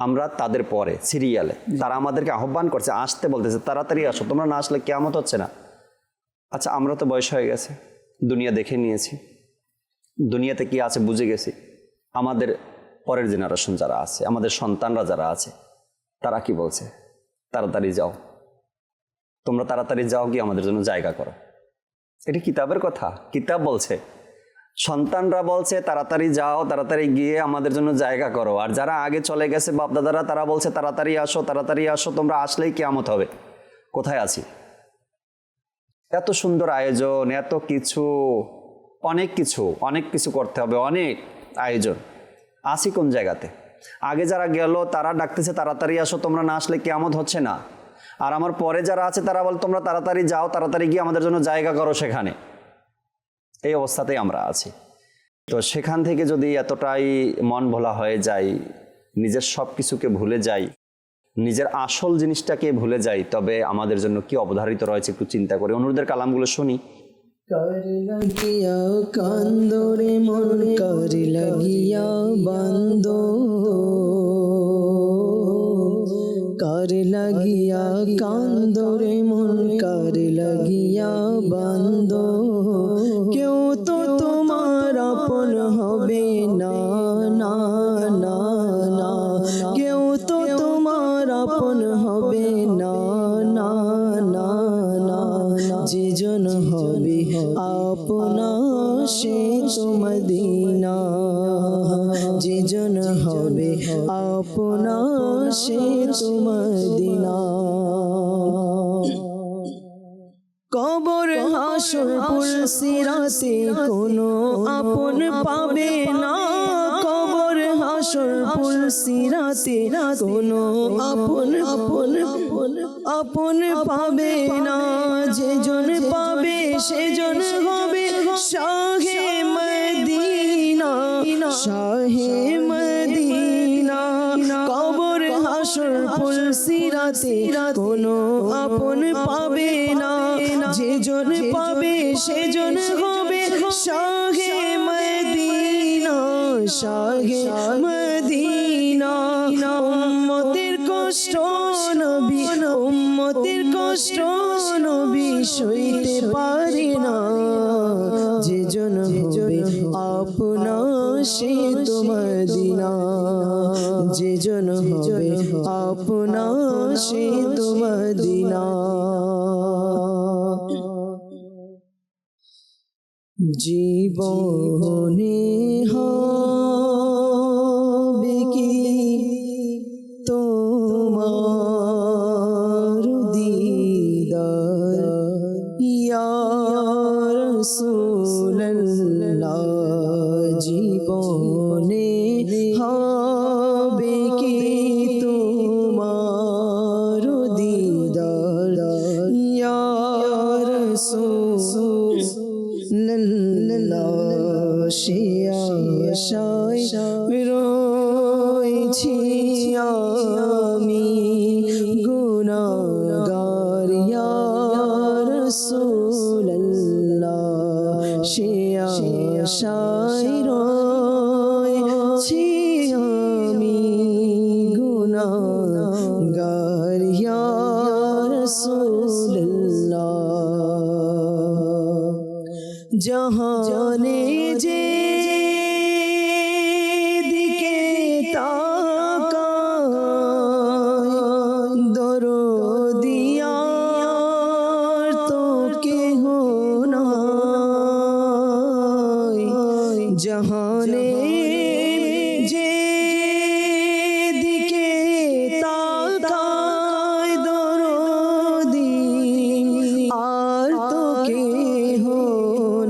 আমরা তাদের পরে সিরিয়ালে, তারা আমাদেরকে আহ্বান করছে, আসতে বলতেছে, তাড়াতাড়ি আসো, তোমরা না আসলে কিয়ামত হচ্ছে না। আচ্ছা, আমরা তো বয়স হয়ে গেছে, দুনিয়া দেখে নিয়েছি, দুনিয়াতে কি আছে বুঝে গেছি, আমাদের পরের জেনারেশন যারা আছে, আমাদের সন্তানরা যারা আছে, তারা কি বলছে? তাড়াতাড়ি যাও, তোমরা তাড়াতাড়ি যাও, গিয়ে আমাদের জন্য জায়গা করো। এটা কিতাবের কথা, কিতাব বলছে, সন্তানরা বলছে তাড়াতাড়ি যাও, তাড়াতাড়ি গিয়ে আমাদের জন্য জায়গা করো। আর যারা আগে চলে গেছে বাপদাদারা, তারা বলছে তাড়াতাড়ি আসো, তাড়াতাড়ি আসো, তোমরা আসলেই কিয়ামত হবে। কোথায় আছি? এত সুন্দর আয়োজন, এত কিছু, অনেক কিছু করতে হবে, অনেক আয়োজন, আসি কোন জায়গাতে? আগে যারা গেল তারা ডাকতেছে তাড়াতাড়ি আসো, তোমরা না আসলে কিয়ামত হচ্ছে না। আর আমার পরে যারা আছে তারা বল তোমরা তাড়াতাড়ি যাও, তাড়াতাড়ি গিয়ে আমাদের জন্য জায়গা করো সেখানে। এই অবস্থাতেই আমরা আছি। তো সেখান থেকে যদি এতটাই মন ভোলা হয়ে যায়, নিজের সব কিছুকে ভুলে যাই, নিজের আসল জিনিসটাকে ভুলে যাই, তবে আমাদের জন্য কি অবধারিত রয়েছে একটু চিন্তা করে। অনুরোধের কালামগুলো শুনি। कर लगिया कांदोरे मन कर लगिया बांदो, कर लगिया कांदोरे मन कर लगिया बांदो, क्यों तो तुम्हार अपन होबे ना ना ना ना, क्यों तो तुम्हार अपन होबे ना ना ना ना, যে জন হবে আপনা সে তো মদিনা, যে জন হবে আপনা সে তো মদিনা। কবর হাসর পুলসিরাতে কোনো আপন পাবে না, কবর হাসর পুলসিরাতে কোনো আপন আপন আপন পাবে না, যে জন পাবে সে জন হবে শাহে মদিনা, শাহে মদিনা। কবর হাসর পুলসিরাতে কোনো আপন পাবে না, যে জন পাবে সে জন হবে শাহে মদিনা, শাহে মদিনা। উম্মতের কষ্ট নবী, উম্মতের কষ্ট নবী সইতে পারে না, যে জন হবে আপনা সে তো মদিনা, যে জন হবে আপনা সে তো মদিনা। জীবনে হবে কি তোমার দিদার, ইয়া রাসূলুল্লাহ, জীবনে হবে কি তোমার দিদার, ইয়া রাসূলুল্লাহ। সে আশায় রয়েছি আমি গুনাহগার, ইয়া রাসূলুল্লাহ, সে আশায় রয়েছি আমি গুনাহগার, ইয়া রাসূলুল্লাহ। জাহানে যে দিকে তাকায়, দরদি আর তো কেহ নাই, জাহানে যে দিকে তাকায়, দরদি আর তো কেহ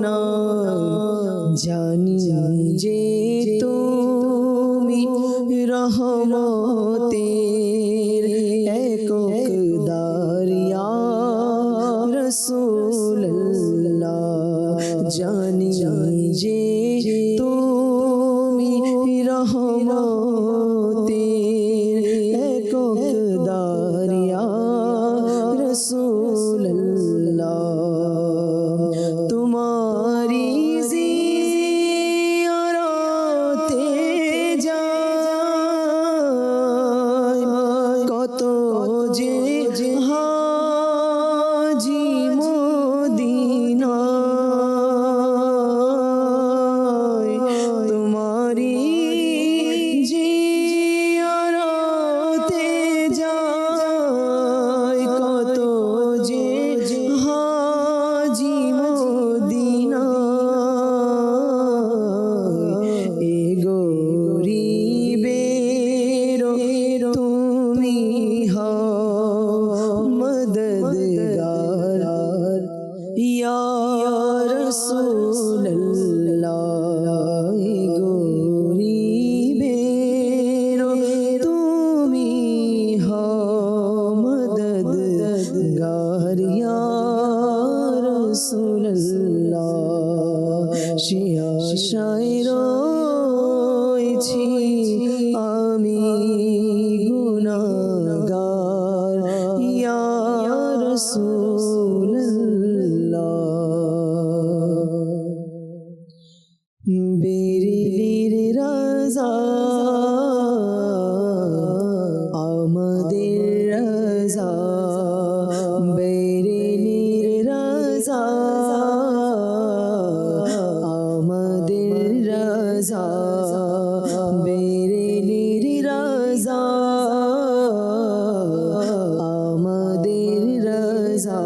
নাই, জানি যে তুমি রহমতের একক দারিয়া রাসূলুল্লাহ, জানি যে তুমি রহমতের একক দারিয়া রাসূলুল্লাহ। তোমারি জিয়ারতে যায় কত যে হাজি মদিনা, রাসূলুল্লাহ গরিবের তুমি হও মদদগার ইয়া রাসূলুল্লাহ সে আশায় রয়েছি আমি গুনাহগার ইয়া রাসূলুল্লাহ বেরিলির রাজা আমাদের রাজা বেরিলির রাজা আমাদের রাজা বেরিলির রাজা আমাদের রাজা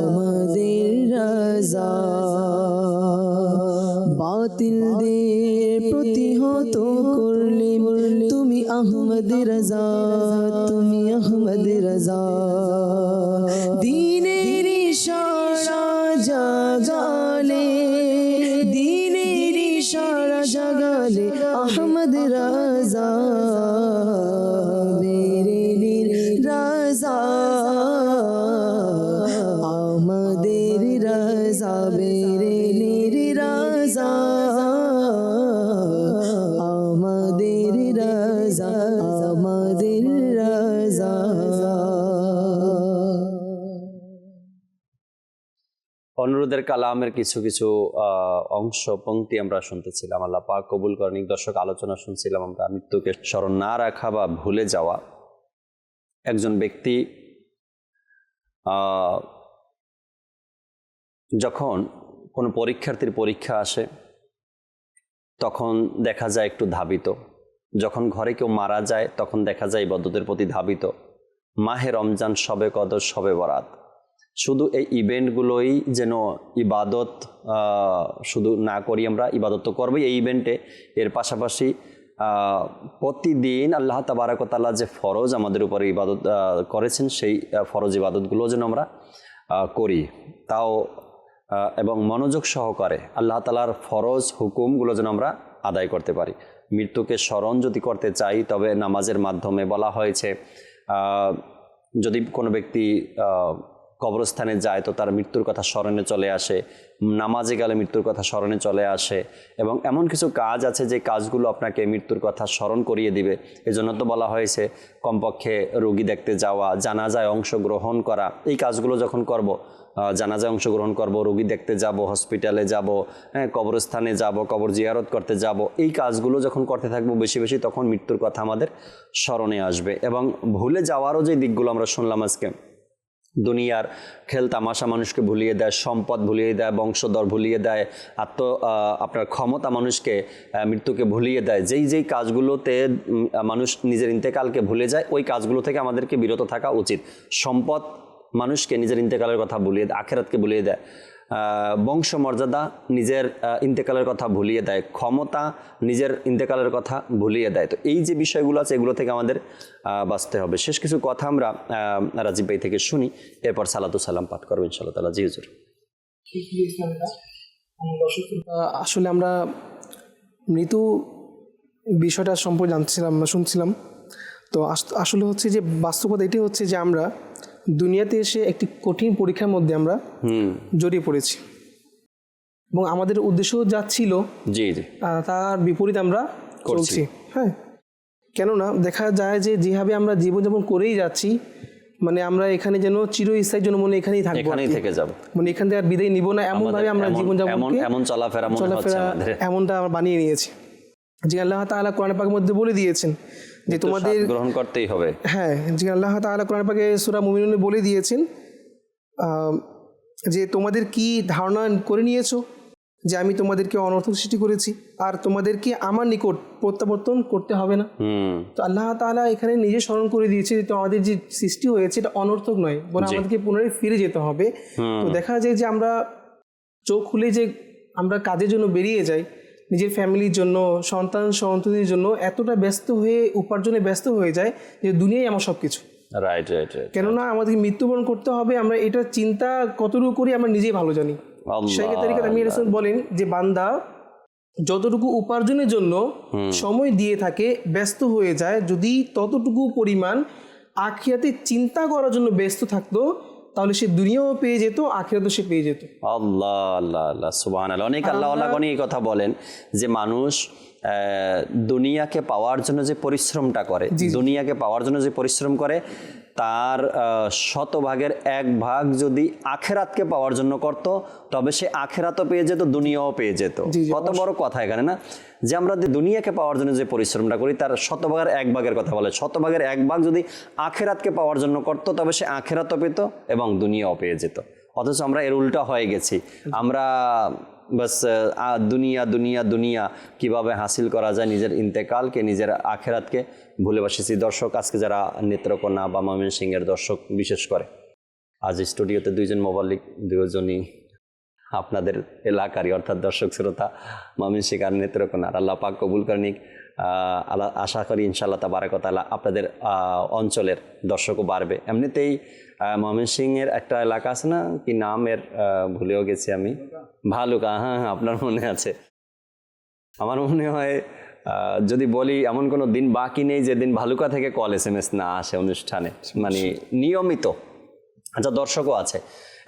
আমাদের রাজা বাতিলদের প্রতিহত করলে তুমি আহমদ রাজা তুমি আহমদ রাজা দিনের ইশারা জাগালে দিনের ইশারা জাগালে আহমদ রাজা বেরেলির রাজা আমাদের রাজা বেরেলির রাজা আমাদের রাজা আমাদের রাজা অনুরোধের কালামের কিছু কিছু অংশ পংক্তি আমরা শুনতেছিলাম। আল্লাহ পাক কবুল করেন। দর্শক, আলোচনা শুনছিলাম আমরা মৃত্যুকে স্মরণ না রাখা বা ভুলে যাওয়া। একজন ব্যক্তি যখন কোনো পরীক্ষার্থীর পরীক্ষা আসে তখন দেখা যায় একটু ধাবিত, যখন ঘরে কেউ মারা যায় তখন দেখা যায় ইবাদতের প্রতি ধাবিত। মাহে রমজান, শবে কদর, শবে বরাত, শুধু এই ইভেন্টগুলোই যেন ইবাদত শুধু না করি, আমরা ইবাদত তো করবোই এই ইভেন্টে, এর পাশাপাশি প্রতিদিন আল্লাহ তাবারাক ওয়া তাআলা যে ফরজ আমাদের উপরে ইবাদত করেছেন সেই ফরজ ইবাদতগুলো যেন আমরা করি, তাও এবং মনোযোগ সহকারে আল্লাহ তাআলার ফরজ হুকুমগুলো যেন আমরা আদায় করতে পারি। মৃত্যুকে স্মরণ যদি করতে চাই তবে নামাজের মাধ্যমে বলা হয়েছে যদি কোনো ব্যক্তি কবরস্থানে যায় তো তার মৃত্যুর কথা স্মরণে চলে আসে, নামাজে গেলে মৃত্যুর কথা স্মরণে চলে আসে, এবং এমন কিছু কাজ আছে যে কাজগুলো আপনাকে মৃত্যুর কথা স্মরণ করিয়ে দিবে। এজন্য তো বলা হয়েছে কমপক্ষে রোগী দেখতে যাওয়া, জানাজায় অংশগ্রহণ করা। এই কাজগুলো যখন করব, জানাজায় অংশগ্রহণ করব, রোগী দেখতে যাব, হসপিটালে যাব, কবরস্থানে যাব, কবর জিয়ারত করতে যাব, এই কাজগুলো যখন করতে থাকবো বেশি বেশি, তখন মৃত্যুর কথা আমাদের স্মরণে আসবে। এবং ভুলে যাওয়ারও যে দিকগুলো আমরা শুনলাম আজকে, দুনিয়ার খেল তামাশা মানুষকে ভুলিয়ে দেয়, সম্পদ ভুলিয়ে দেয়, বংশধর ভুলিয়ে দেয়, আপনার ক্ষমতা মানুষকে মৃত্যুকে ভুলিয়ে দেয়। যেই কাজগুলোতে মানুষ নিজের ইন্তেকালকে ভুলে যায় ওই কাজগুলো থেকে আমাদেরকে বিরত থাকা উচিত। সম্পদ মানুষকে নিজের ইন্তেকালের কথা ভুলিয়ে দেয়, আখেরাতকে ভুলিয়ে দেয়। বংশমর্যাদা নিজের ইন্তেকালের কথা ভুলিয়ে দেয়, ক্ষমতা নিজের ইন্তেকালের কথা ভুলিয়ে দেয়। তো এই যে বিষয়গুলো আছে এগুলো থেকে আমাদের বাঁচতে হবে। শেষ কিছু কথা আমরা রাজীব ভাই থেকে শুনি, এরপর সালাতু সালাম পাঠ করবো ইনশাআল্লাহ তাআলা। জি হুজুর। আসলে আমরা মৃত্যু বিষয়টা সম্পর্কে শুনছিলাম। তো আসলে হচ্ছে যে বাস্তবতা এটি হচ্ছে যে আমরা দুনিয়াতে এসে একটি কঠিন পরীক্ষার মধ্যে আমরা জড়িয়ে পড়েছি, এবং আমাদের উদ্দেশ্য যা ছিল তার বিপরীত আমরা করছি। হ্যাঁ, কেননা দেখা যায় যে যেভাবে আমরা জীবনযাপন করেই যাচ্ছি, মানে আমরা এখানে যেন চিরস্থায়ীর জন্য মনে এখানেই থাকবো, এখানেই থেকে যাব, মানে এখান থেকে আর বিদায় নিব না, এমন ভাবে আমরা জীবনযাপন এমন চলাফেরা এমনটা আমরা বানিয়ে নিয়েছি। যে আল্লাহ তাআলা কোরআন পাকের মধ্যে বলে দিয়েছেন যে তোমাদের গ্রহণ করতেই হবে। হ্যাঁ, যে আল্লাহ তাআলা কোরআন পাকে সূরা মুমিনুনে বলে দিয়েছেন যে তোমাদের কি ধারণা করে নিয়েছো যে আমি তোমাদেরকে অনর্থক সৃষ্টি করেছি আর তোমাদেরকে আমার নিকট প্রত্যাবর্তন করতে হবে না। তো আল্লাহ তাআলা এখানে নিজে স্মরণ করে দিয়েছে যে আমাদের যে সৃষ্টি হয়েছে এটা অনর্থক নয়, বরং আমাদেরকে পুনরায় ফিরে যেতে হবে। তো দেখা যায় যে আমরা চোখ খুলে যে আমরা কাজের জন্য বেরিয়ে যাই, নিজের ফ্যামিলির জন্য, সন্তান সন্ততির জন্য এতটা ব্যস্ত হয়ে উপার্জনে ব্যস্ত হয়ে যায় যে দুনিয়াই আমার সব কিছু। Right right right. কেননা আমাদেরকে মৃত্যুবরণ করতে হবে, আমরা এটা চিন্তা কতটুকু করি আমরা নিজেই ভালো জানি। শাইখ তারিকাত আমির হাসান বলেন যে বান্দা যতটুকু উপার্জনের জন্য সময় দিয়ে থাকে, ব্যস্ত হয়ে যায়, যদি ততটুকু পরিমাণ আখিরাতে চিন্তা করার জন্য ব্যস্ত থাকতো, তাহলে সে দুনিয়াও পেয়ে যেত, আখিরাতও সে পেয়ে যেত। আল্লাহ আল্লাহ আল্লাহ সুবহানাল্লাহ। অনেক আল্লাহ এই কথা বলেন যে মানুষ দুনিয়াকে পাওয়ার জন্য যে পরিশ্রমটা করে, দুনিয়াকে পাওয়ার জন্য যে পরিশ্রম করে, তার 100 ভাগের 1 ভাগ যদি আখেরাতকে পাওয়ার জন্য করত, তবে সে আখেরাতও পেয়ে যেত, দুনিয়াও পেয়ে যেত। কত বড় কথা এখানে না, যে আমরা দুনিয়াকে পাওয়ার জন্য যে পরিশ্রমটা করি তার 100 ভাগের 1 ভাগের কথা বলে, 100 ভাগের 1 ভাগ যদি আখেরাতকে পাওয়ার জন্য করত, তবে সে আখেরাতও পেত এবং দুনিয়াও পেয়ে যেত। অথচ আমরা এর উল্টা হয়ে গেছি। আমরা বাস দুনিয়া দুনিয়া দুনিয়া কিভাবে হাসিল করা যায়, নিজের ইন্তেকালকে, নিজের আখেরাতকে ভুলে বসেছি। দর্শক, আজকে যারা নেত্রকোনা বা ময়মনসিংহের দর্শক বিশেষ করে, আজ স্টুডিওতে 2জন মোবাল্লিক, 2জনই আপনাদের এলাকারই, অর্থাৎ দর্শক শ্রোতা ময়মনসিংহ আর নেত্রকোনার। আল্লাহ পাক কবুল করেন। আশা করি ইনশাআল্লাহ তাবারাক ওয়া তাআলা আপনাদের অঞ্চলের দর্শকও বাড়বে। এমনিতেই ময়মনসিংহের একটা এলাকা আছে না, কি নামের ভুলেও গেছি আমি, ভালুকা। হ্যাঁ, আপনার মনে আছে? আমার মনে হয় যদি বলি এমন কোনো দিন বাকি নেই যেদিন ভালুকা থেকে কল SMS না আসে অনুষ্ঠানে, মানে নিয়মিত। আচ্ছা, দর্শকও আছে,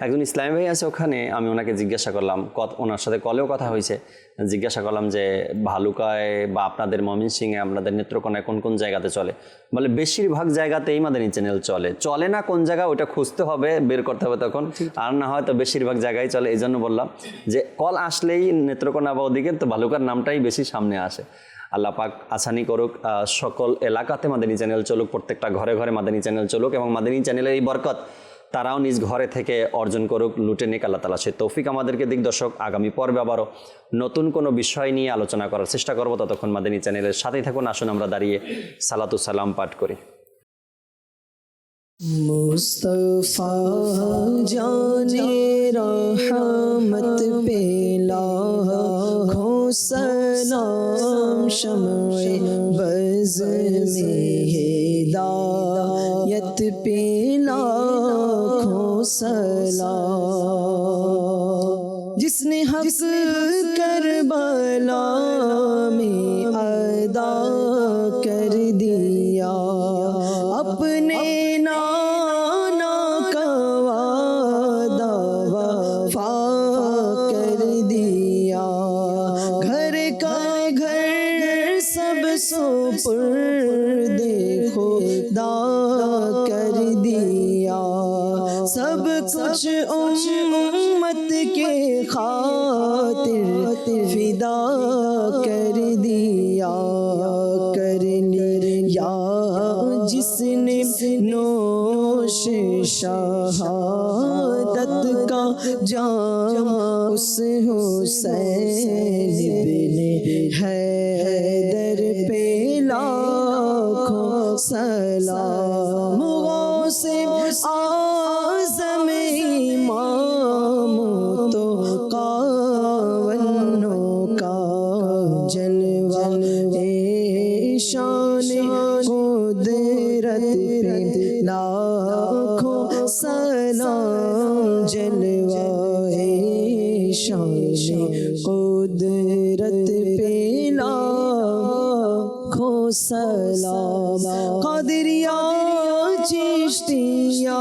একজন ইসলামী ভাই আছে ওখানে। আমি ওনাকে জিজ্ঞাসা করলাম, ওনার সাথে কলেও কথা হয়েছে, জিজ্ঞাসা করলাম যে ভালুকায় বা আপনাদের ময়মনসিংহে, আপনাদের নেত্রকোনায় কোন কোন জায়গাতে চলে? বলে বেশিরভাগ জায়গাতেই মাদানী চ্যানেল চলে না কোন জায়গা ওটা খুঁজতে হবে, বের করতে হবে তখন, আর না হয় তো বেশিরভাগ জায়গায় চলে। এই জন্য বললাম যে কল আসলেই নেত্রকোনা বা ওদিকে তো ভালুকার নামটাই বেশি সামনে আসে। আল্লাহ পাক আসানি করুক, সকল এলাকাতে মাদানী চ্যানেল চলুক, প্রত্যেকটা ঘরে ঘরে মাদানী চ্যানেল চলুক, এবং মাদানী চ্যানেলের এই বরকত তারাও নিজ ঘরে থেকে অর্জন করুক, লুটে নিক। আল্লাহ তাআলা সে তৌফিক আমাদেরকে দিক। দর্শক, আগামী পর্বে আবারও নতুন কোনো বিষয় নিয়ে আলোচনা করার চেষ্টা করব। ততক্ষণ মাদানী চ্যানেলের সাথেই থাকুন। আসুন আমরা দাঁড়িয়ে সালাতু সালাম পাঠ করি। মুস্তাফা জানে রহমত পে লাখো সালাম, শমঈ বজ মে হিদায়ত পে লাখো সালাম। जिसने हक करबला में अदा कर दिया, अपने नाना का वादा वफा कर दिया, घर का घर सब सुपुर्दे खुदा कर दिया, सब कुछ उम्मत के खातिर फिदा कर दिया, कर लिया जिसने नोश शहादत का जाम, उस हुसैन इब्ने हैदर पे लाखों सलाम। गौसे आज़म इमाम तो कावन्नों का जलवा, शान कुदरत पे लाखों सलाम, जलवा शान कुदरत पे लाखों सलाम। क़ादिरिया चिश्तिया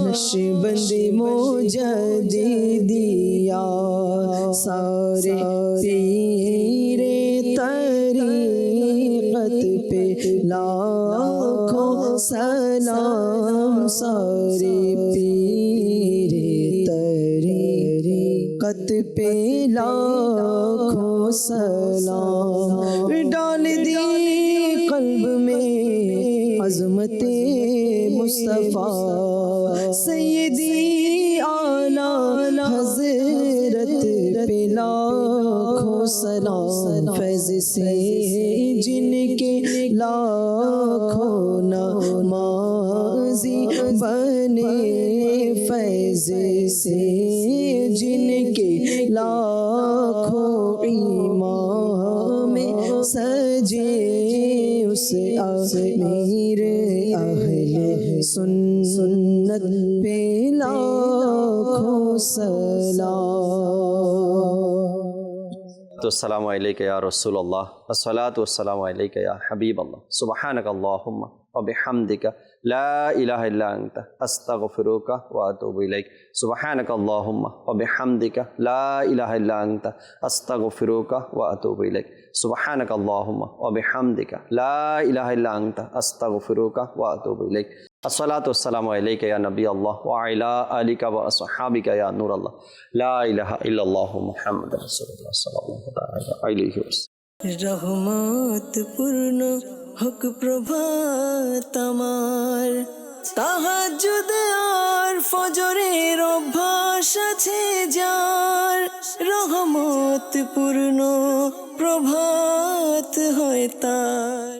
नक्शबंद मुजद्दिदिया, सारे पीरे तरीक़त पे लाखों सलाम, सारे पीरे तरीक़त पे लाखों सलाम। डाल दी क़ल्ब में अज़मते मुस्तफ़ा, सैयदी आला हज़रत पे लाखों सलाम। फैज़ से जिनके लाखों नमाज़ी बने, फैज़ से जिनके लाखों इमाम सजे, उस अमीर अहले सुन्नत पे लाखों सलाम। तो अस्सलामु अलैका या रसूलल्लाह अस्सलातु वस्सलामु अलैका या हबीबल्लाह सुब्हानक अल्लाहुम्मा व बिहम्दिका ला इलाहा इल्ला अंता अस्तगफिरुका व अतूबु इलैक सुब्हानक अल्लाहुम्मा व बिहम्दिका ला इलाहा इल्ला अंता अस्तगफिरुका व अतूबु इलैक सुब्हानक अल्लाहुम्मा व बिहम्दिका ला इलाहा इल्ला अंता अस्तगफिरुका व अतूबु इलैक अस्सलातु वस्सलामु अलैका या नबी अल्लाह व अला आलिका व अस्हाबिका या नूर अल्लाह ला इलाहा इल्लल्लाह मुहम्मदुर रसूलुल्लाह सल्लल्लाहु अलैहि वसल्लम। रहमत पूर्ण হক প্রভাত আমার, তাহাজ্জুদ আর ফজরের অভ্যাস আছে যার, রহমত পূর্ণ প্রভাত হয় তার।